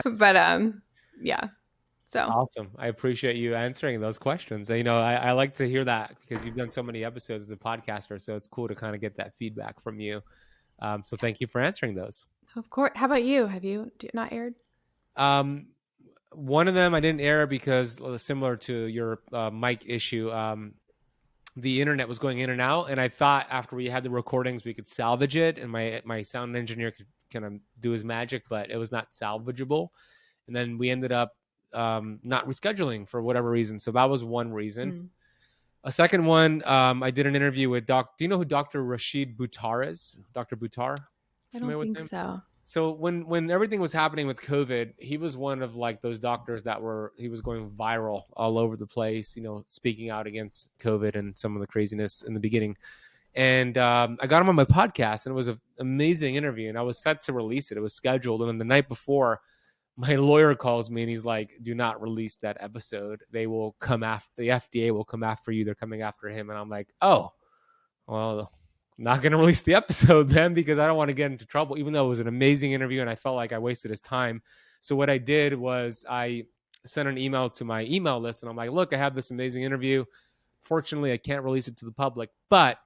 But yeah. So awesome. I appreciate you answering those questions. I like to hear that because you've done so many episodes as a podcaster, so it's cool to kind of get that feedback from you. So thank you for answering those. Of course. How about you? Have you not aired? One of them I didn't air because similar to your mic issue, the internet was going in and out, and I thought after we had the recordings we could salvage it, and my sound engineer could kind of do his magic, but it was not salvageable. And then we ended up not rescheduling for whatever reason. So that was one reason. A second one, I did an interview with do you know who Dr. Rashid Buttar is? Dr. Buttar? I don't think so. So when everything was happening with COVID, he was one of like those doctors he was going viral all over the place, speaking out against COVID and some of the craziness in the beginning. And I got him on my podcast, and it was an amazing interview, and I was set to release it. It was scheduled. And then the night before, my lawyer calls me and he's like, do not release that episode. They will come after, the FDA will come after you. They're coming after him. And I'm like, oh, well, I'm not going to release the episode then because I don't want to get into trouble, even though it was an amazing interview and I felt like I wasted his time. So what I did was I sent an email to my email list and I'm like, look, I have this amazing interview. Fortunately, I can't release it to the public, but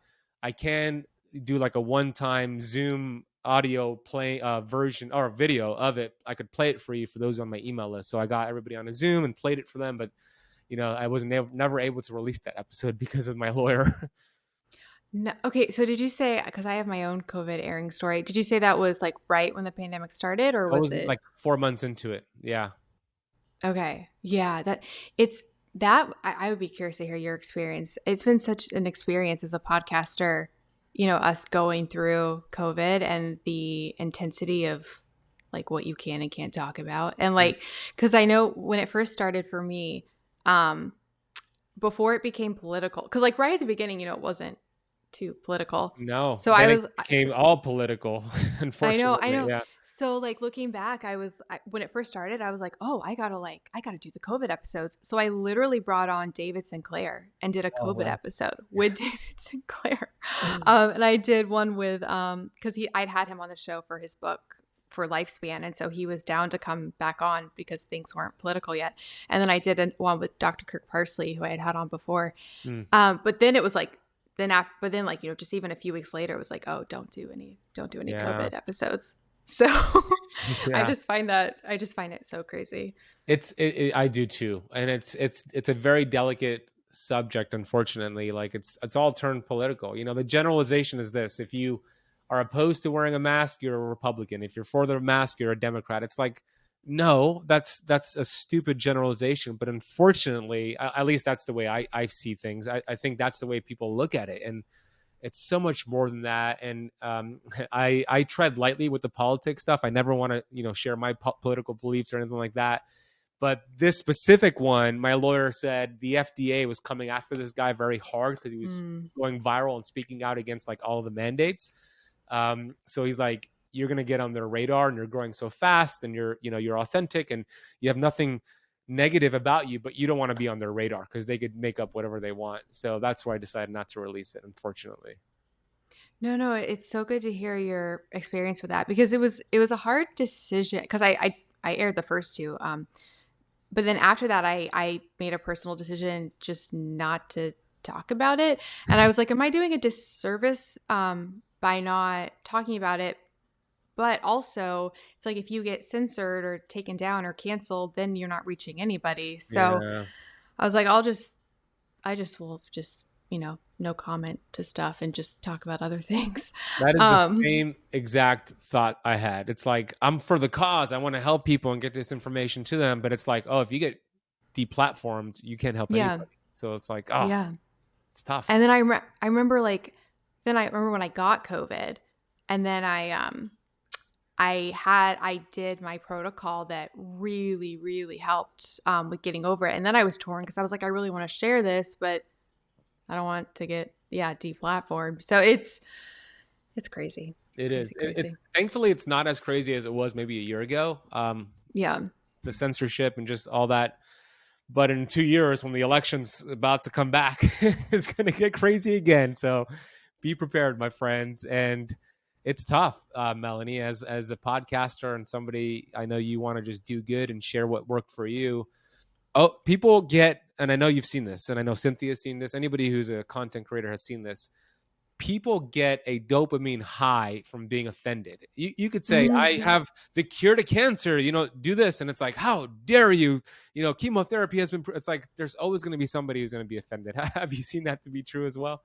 I can do like a one-time Zoom audio play version or video of it. I could play it for you for those on my email list. So I got everybody on a Zoom and played it for them, but I was never able to release that episode because of my lawyer. No. Okay. So did you say, because I have my own COVID airing story, did you say that was like right when the pandemic started, or was it like 4 months into it? Yeah. Okay. Yeah. I would be curious to hear your experience. It's been such an experience as a podcaster, us going through COVID and the intensity of like what you can and can't talk about. And like, because I know when it first started for me, before it became political, because like right at the beginning, it wasn't too political. No. So it became all political, unfortunately. I know. Yeah. So like looking back, when it first started, I was like, oh, I gotta do the COVID episodes. So I literally brought on David Sinclair and did a COVID episode with David Sinclair. And I did one with, cause I'd had him on the show for his book for Lifespan. And so he was down to come back on because things weren't political yet. And then I did one with Dr. Kirk Parsley, who I had on before. But then it was like, just even a few weeks later, it was like, oh, don't do any COVID episodes. So I just find it so crazy. I do too. And it's a very delicate subject, unfortunately. Like it's all turned political. The generalization is this: if you are opposed to wearing a mask, you're a Republican. If you're for the mask, you're a Democrat. It's like, no, that's a stupid generalization. But unfortunately, at least that's the way I see things. I think that's the way people look at it. And it's so much more than that. And I tread lightly with the politics stuff. I never want to, share my political beliefs or anything like that. But this specific one, my lawyer said the FDA was coming after this guy very hard because he was going viral and speaking out against like all of the mandates. So he's like, you're going to get on their radar and you're growing so fast and you're authentic and you have nothing negative about you, but you don't want to be on their radar because they could make up whatever they want. So that's why I decided not to release it, unfortunately. No, it's so good to hear your experience with that because it was a hard decision because I aired the first two. but then after that, I made a personal decision just not to talk about it. And I was like, am I doing a disservice by not talking about it? But also, it's like if you get censored or taken down or canceled, then you're not reaching anybody. So Yeah. I was like, I just will just, no comment to stuff and just talk about other things. That is the same exact thought I had. It's like, I'm for the cause. I want to help people and get this information to them. But it's like, oh, if you get deplatformed, you can't help Yeah. anybody. So it's like, oh, Yeah. it's tough. And then I remember when I got COVID, and then I did my protocol that really, really helped with getting over it. And then I was torn because I was like, I really want to share this, but I don't want to get deplatformed. So it's crazy. It is. Crazy. Thankfully, it's not as crazy as it was maybe a year ago. Yeah. The censorship and just all that. But in 2 years, when the election's about to come back, it's going to get crazy again. So be prepared, my friends. And it's tough, Melanie, as a podcaster and somebody, I know you want to just do good and share what worked for you. Oh, people get, and I know you've seen this, and I know Cynthia's seen this. Anybody who's a content creator has seen this. People get a dopamine high from being offended. You could say, I have the cure to cancer, do this. And it's like, how dare you? Chemotherapy has been, it's like, there's always going to be somebody who's going to be offended. Have you seen that to be true as well?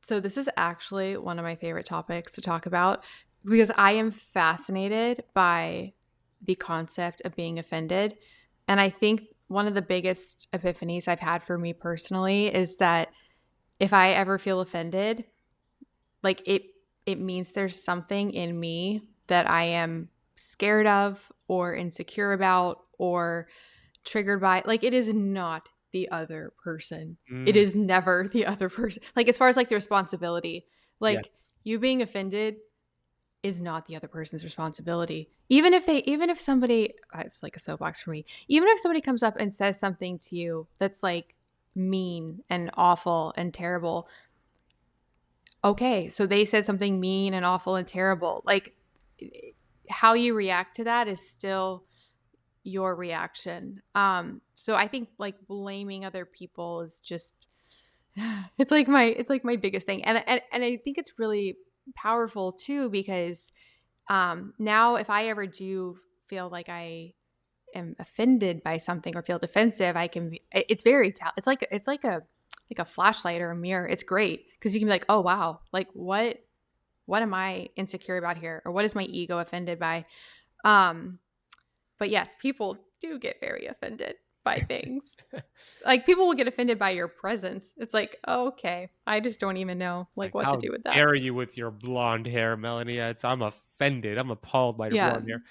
So this is actually one of my favorite topics to talk about because I am fascinated by the concept of being offended. And I think one of the biggest epiphanies I've had for me personally is that if I ever feel offended, like it means there's something in me that I am scared of or insecure about or triggered by. Like, it is not the other person. It is never the other person. Like, as far as like the responsibility, like you being offended is not the other person's responsibility. Even if somebody, it's like a soapbox for me, even if somebody comes up and says something to you that's like mean and awful and terrible. Okay, so they said something mean and awful and terrible. Like, how you react to that is still your reaction. So I think like blaming other people is just it's like my biggest thing. And I think it's really powerful too because now if I ever do feel like I am offended by something or feel defensive, it's like a flashlight or a mirror. It's great because you can be like, oh wow, like what am I insecure about here, or what is my ego offended by? But yes, people do get very offended by things. Like, people will get offended by your presence. It's like, oh, okay, I just don't even know like what to do with that. How dare you with your blonde hair, Melanie? I'm offended. I'm appalled by your blonde hair.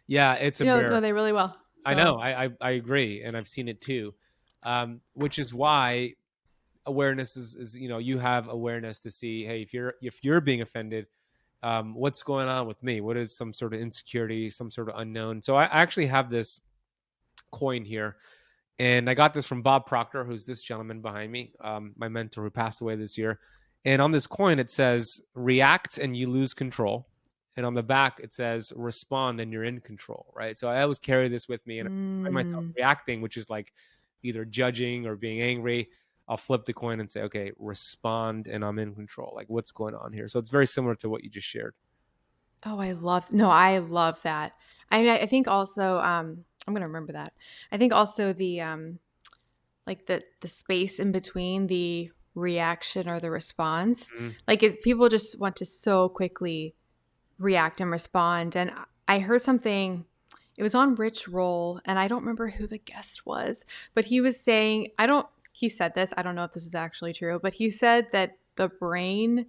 Yeah, it's a mirror. No, they really will. So. I know. I agree, and I've seen it too. Which is why awareness is you have awareness to see, hey, if you're being offended, what's going on with me? What is some sort of insecurity, some sort of unknown? So I actually have this coin here, and I got this from Bob Proctor, who's this gentleman behind me, my mentor who passed away this year. And on this coin, it says, react and you lose control. And on the back, it says, respond and you're in control, right? So I always carry this with me, and I find myself reacting, which is like either judging or being angry. I'll flip the coin and say, okay, respond and I'm in control. Like, what's going on here? So it's very similar to what you just shared. Oh, I love that. I think also, I'm going to remember that. I think also the, like the space in between the reaction or the response, like if people just want to so quickly react and respond. And I heard something, it was on Rich Roll, and I don't remember who the guest was, but he was saying, he said this, I don't know if this is actually true, but he said that the brain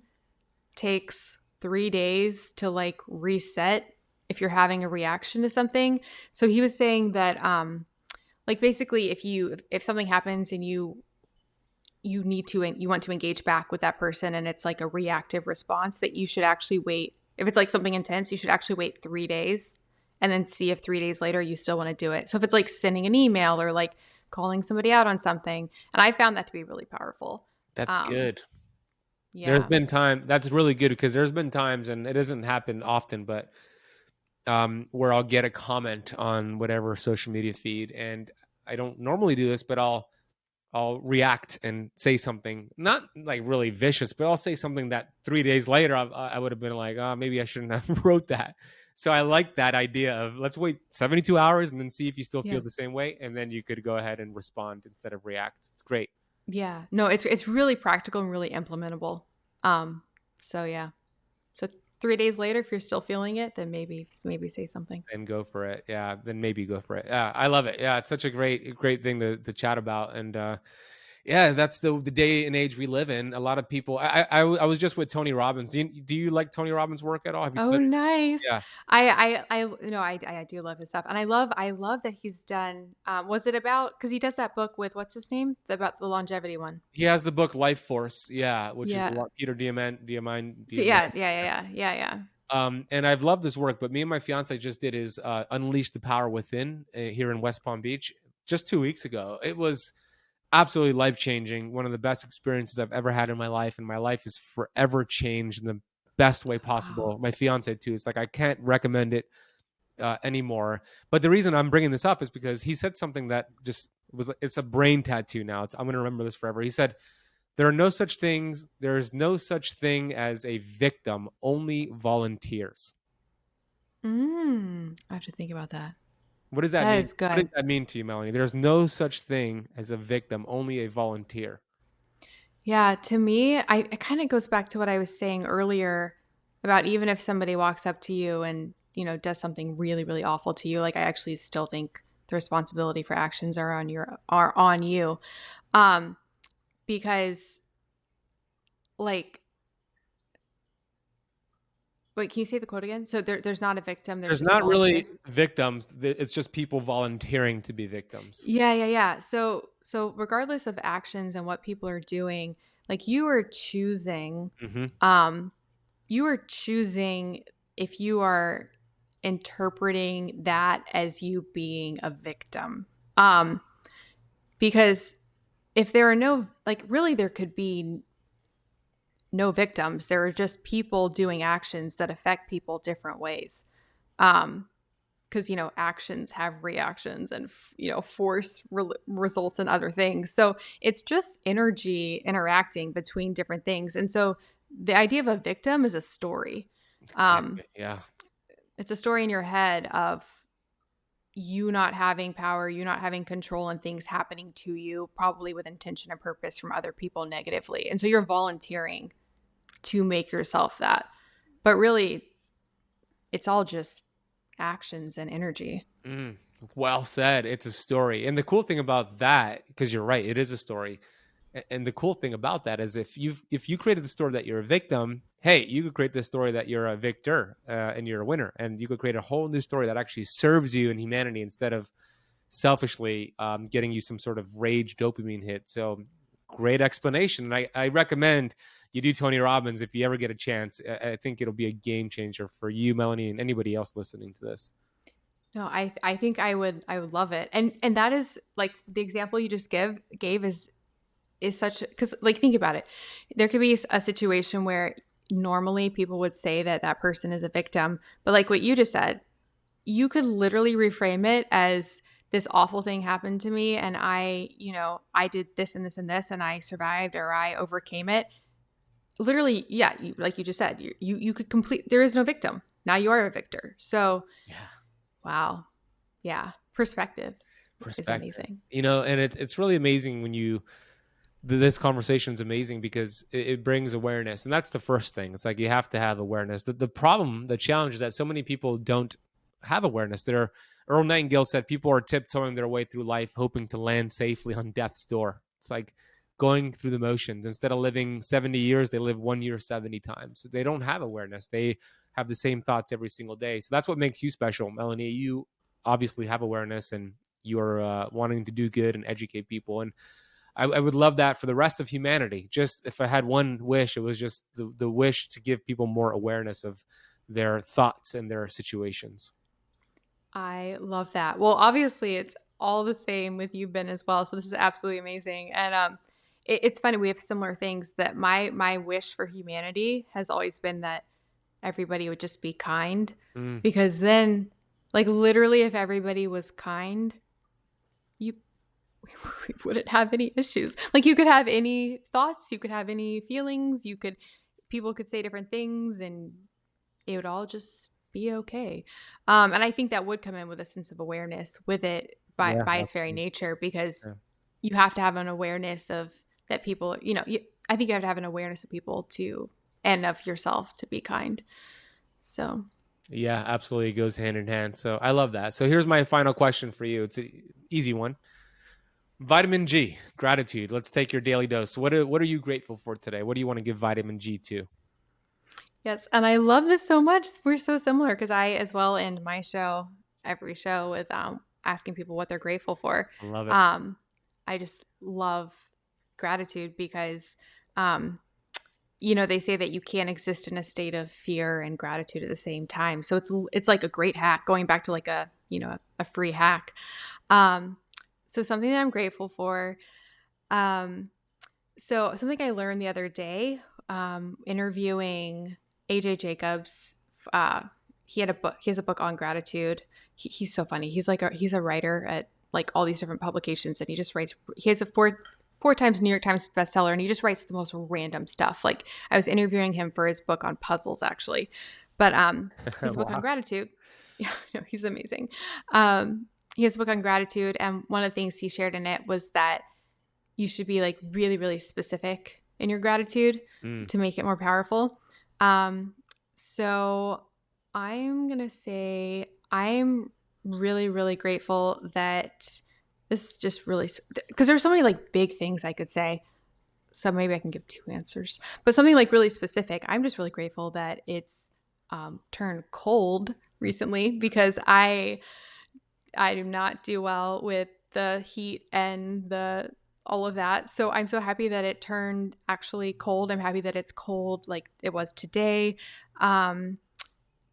takes 3 days to like reset if you're having a reaction to something. So he was saying that like basically if something happens and you want to engage back with that person and it's like a reactive response, that you should actually wait. If it's like something intense, you should actually wait 3 days and then see if 3 days later you still want to do it. So if it's like sending an email or like calling somebody out on something, and I found that to be really powerful. That's good. Yeah. There's been time. That's really good, because there's been times, and it doesn't happen often, but where I'll get a comment on whatever social media feed, and I don't normally do this, but I'll react and say something, not like really vicious, but I'll say something that 3 days later I would have been like, oh, maybe I shouldn't have wrote that. So I like that idea of let's wait 72 hours and then see if you still Yeah. feel the same way, and then you could go ahead and respond instead of react. It's great. Yeah. No, it's really practical and really implementable. So yeah. So 3 days later, if you're still feeling it, then maybe say something. And go for it. Yeah, then maybe go for it. Yeah, I love it. Yeah, it's such a great thing to chat about. And yeah, that's the day and age we live in. A lot of people. I was just with Tony Robbins. Do you like Tony Robbins' work at all? Have you Oh, studied? nice. Yeah, I do love his stuff. And I love that he's done, was it about, cause he does that book with, what's his name? About the longevity one. he has the book Life Force. Yeah, which is Yeah. Peter Yeah. Yeah. And I've loved this work, but me and my fiance just did his Unleash the Power Within here in West Palm Beach just 2 weeks ago. It was absolutely life-changing. One of the best experiences I've ever had in my life, and my life is forever changed in the best way possible. Wow. My fiance too. It's like I can't recommend it anymore. But the reason I'm bringing this up is because he said something that just was, it's a brain tattoo now. I'm going to remember this forever. He said, there is no such thing as a victim, only volunteers. I have to think about that. What does that That mean? is good. What does that mean to you, Melanie? There's no such thing as a victim, only a volunteer. Yeah, to me, it kind of goes back to what I was saying earlier about even if somebody walks up to you and, does something really, really awful to you, like I actually still think the responsibility for actions are on you. Because like, wait, can you say the quote again? So there's not a victim, there's There's just a not volunteer. really victims. It's just people volunteering to be victims. Yeah. So regardless of actions and what people are doing, like you are choosing, Mm-hmm. if you are interpreting that as you being a victim. Because if there are no, like really there could be no victims. There are just people doing actions that affect people different ways. Because actions have reactions, and force results in other things. So it's just energy interacting between different things. And so the idea of a victim is a story. Exactly. Yeah. It's a story in your head of you not having power, you not having control, and things happening to you, probably with intention and purpose from other people negatively. And so you're volunteering to make yourself that. But really, it's all just actions and energy. Well said. It's a story. And the cool thing about that, because you're right, it is a story. And the cool thing about that is if you created the story that you're a victim, hey, you could create the story that you're a victor and you're a winner. And you could create a whole new story that actually serves you and humanity instead of selfishly getting you some sort of rage dopamine hit. So great explanation. And I recommend you do Tony Robbins if you ever get a chance. I think it'll be a game changer for you, Melanie, and anybody else listening to this. No, I think I would love it. And that is like the example you just gave is such, because like think about it. There could be a situation where normally people would say that person is a victim, but like what you just said, you could literally reframe it as this awful thing happened to me and I did this and this and this and I survived or I overcame it. Literally, yeah, like you just said, you could there is no victim. Now you are a victor. So Yeah. wow. Yeah. Perspective is amazing. And it's really amazing when this conversation is amazing because it brings awareness. And that's the first thing. It's like you have to have awareness. The challenge is that so many people don't have awareness. Earl Nightingale said people are tiptoeing their way through life, hoping to land safely on death's door. It's like going through the motions. Instead of living 70 years, they live 1 year 70 times. They don't have awareness. They have the same thoughts every single day. So that's what makes you special, Melanie. You obviously have awareness and you're wanting to do good and educate people. And I would love that for the rest of humanity. Just if I had one wish, it was just the wish to give people more awareness of their thoughts and their situations. I love that. Well, obviously it's all the same with you, Ben, as well. So this is absolutely amazing. And it's funny. We have similar things that my wish for humanity has always been that everybody would just be kind, because then like literally if everybody was kind, we wouldn't have any issues. Like you could have any thoughts, you could have any feelings, people could say different things and it would all just be okay. And I think that would come in with a sense of awareness with it Yeah, by its very absolutely. nature, because Yeah. you have to have an awareness of that people, I think you have to have an awareness of people to, and of yourself to be kind. So Yeah, absolutely. It goes hand in hand. So I love that. So here's my final question for you. It's an easy one. Vitamin G, gratitude. Let's take your daily dose. What are you grateful for today? What do you want to give vitamin G to? yes, and I love this so much. We're so similar because I as well end my show, every show, with asking people what they're grateful for. I love it. I just love gratitude because they say that you can't exist in a state of fear and gratitude at the same time. So it's like a great hack, going back to like a free hack. So something that I'm grateful for. So something I learned the other day, interviewing AJ Jacobs. He has a book on gratitude. He's so funny. He's a writer at like all these different publications, and he just writes. He has a four times New York Times bestseller, and he just writes the most random stuff. Like I was interviewing him for his book on puzzles, actually, but his book on Wow. gratitude. Yeah, no, he's amazing. He has a book on gratitude, and one of the things he shared in it was that you should be like really, really specific in your gratitude Mm. to make it more powerful. So I'm gonna say I'm really, really grateful that this is just really, because there's so many like big things I could say. So maybe I can give two answers, but something like really specific. I'm just really grateful that it's turned cold recently, because I do not do well with the heat and all of that. So I'm so happy that it turned actually cold. I'm happy that it's cold like it was today.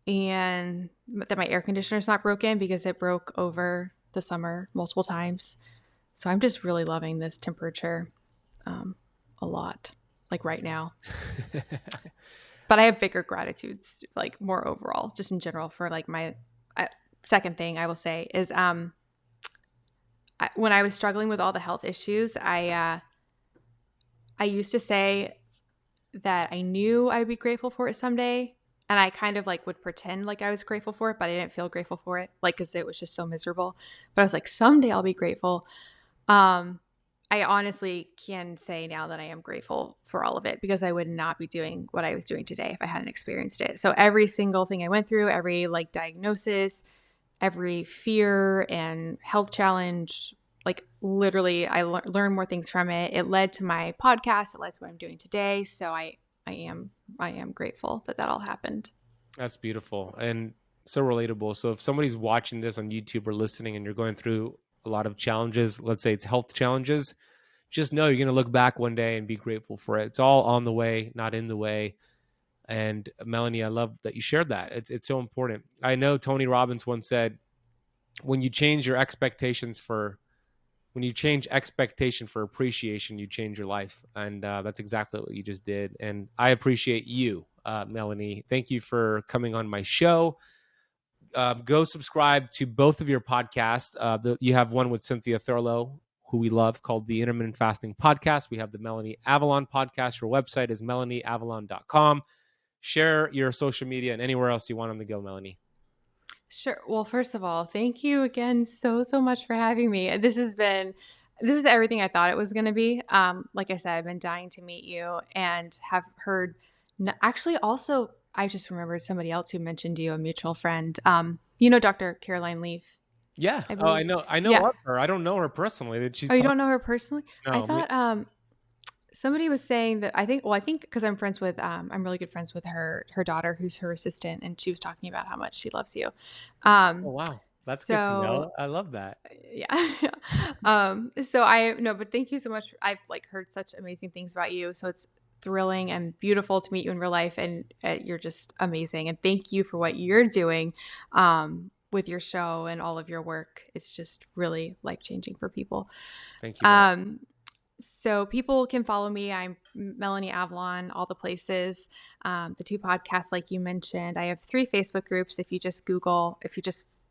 And that my air conditioner's not broken, because it broke over the summer multiple times. So I'm just really loving this temperature a lot, like right now. But I have bigger gratitudes, like more overall, just in general, for like my second thing I will say is when I was struggling with all the health issues, I used to say that I knew I'd be grateful for it someday. And I kind of like would pretend like I was grateful for it, but I didn't feel grateful for it, like, because it was just so miserable. But I was like, someday I'll be grateful. I honestly can say now that I am grateful for all of it, because I would not be doing what I was doing today if I hadn't experienced it. So every single thing I went through, every like diagnosis, every fear and health challenge, like literally I learned more things from it. It led to my podcast. It led to what I'm doing today. So I am grateful that all happened. That's beautiful and so relatable. So if somebody's watching this on YouTube or listening and you're going through a lot of challenges, let's say it's health challenges, just know you're going to look back one day and be grateful for it. It's all on the way, not in the way. And Melanie, I love that you shared that. It's so important. I know Tony Robbins once said, when you change expectation for appreciation, you change your life. And that's exactly what you just did. And I appreciate you, Melanie. Thank you for coming on my show. Go subscribe to both of your podcasts. You have one with Cynthia Thurlow, who we love, called the Intermittent Fasting Podcast. We have the Melanie Avalon podcast. Her website is melanieavalon.com. Share your social media and anywhere else you want them to go, Melanie. Sure. Well, first of all, thank you again so much for having me. This is everything I thought it was going to be. Like I said, I've been dying to meet you and have heard. Actually, also, I just remembered somebody else who mentioned you, a mutual friend. Dr. Caroline Leaf. Yeah. I know Yeah. of her. I don't know her personally. Oh, you don't know her personally? No, I thought somebody was saying that. I think because I'm really good friends with her daughter, who's her assistant, and she was talking about how much she loves you. Oh, wow. That's good to So know. I love that. yeah. But thank you so much. I've like heard such amazing things about you. So it's thrilling and beautiful to meet you in real life, and you're just amazing. And thank you for what you're doing with your show and all of your work. It's just really life-changing for people. Thank you, Melanie. So people can follow me. I'm Melanie Avalon, all the places. The two podcasts, like you mentioned. I have 3 Facebook groups. If you just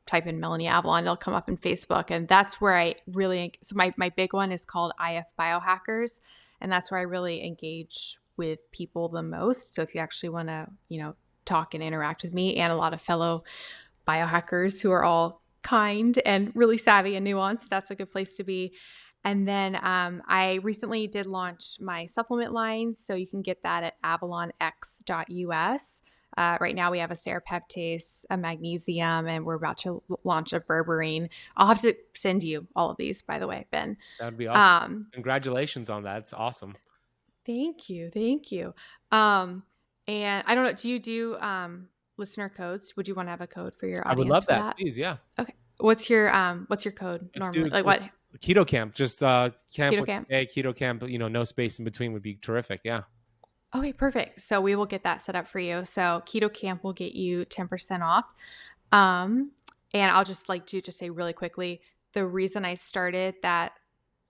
type in Melanie Avalon, it'll come up in Facebook. And that's where I really, so my big one is called IF Biohackers. And that's where I really engage with people the most. So if you actually want to, talk and interact with me and a lot of fellow biohackers who are all kind and really savvy and nuanced, that's a good place to be. And then I recently did launch my supplement line. So you can get that at AvalonX.us. Right now we have a Serrapeptase, a magnesium, and we're about to launch a berberine. I'll have to send you all of these, by the way, Ben. That would be awesome. Congratulations on that. It's awesome. Thank you. And I don't know, do you do listener codes? Would you want to have a code for your audience? I would love that. That? Please, yeah. Okay. What's your code normally? Like what? Keto camp. Just camp. Keto camp. Keto camp. No space in between would be terrific. Yeah. Okay, perfect. So we will get that set up for you. So Keto Camp will get you 10% off. And I'll just just say really quickly, the reason I started that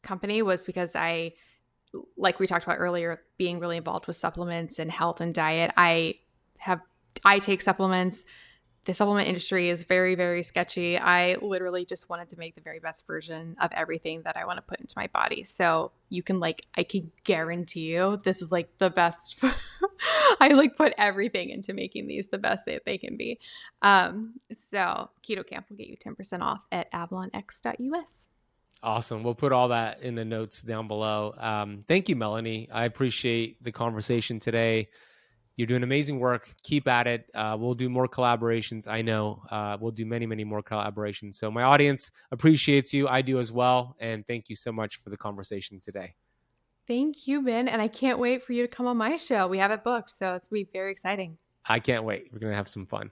company was because like we talked about earlier, being really involved with supplements and health and diet. I take supplements. The supplement industry is very, very sketchy. I literally just wanted to make the very best version of everything that I want to put into my body. So I can guarantee you this is the best. I put everything into making these the best that they can be. So Keto Camp will get you 10% off at AvalonX.us. Awesome. We'll put all that in the notes down below. Thank you, Melanie. I appreciate the conversation today. You're doing amazing work. Keep at it. We'll do more collaborations. I know we'll do many, many more collaborations. So my audience appreciates you. I do as well. And thank you so much for the conversation today. Thank you, Ben. And I can't wait for you to come on my show. We have it booked. So it's going to be very exciting. I can't wait. We're going to have some fun.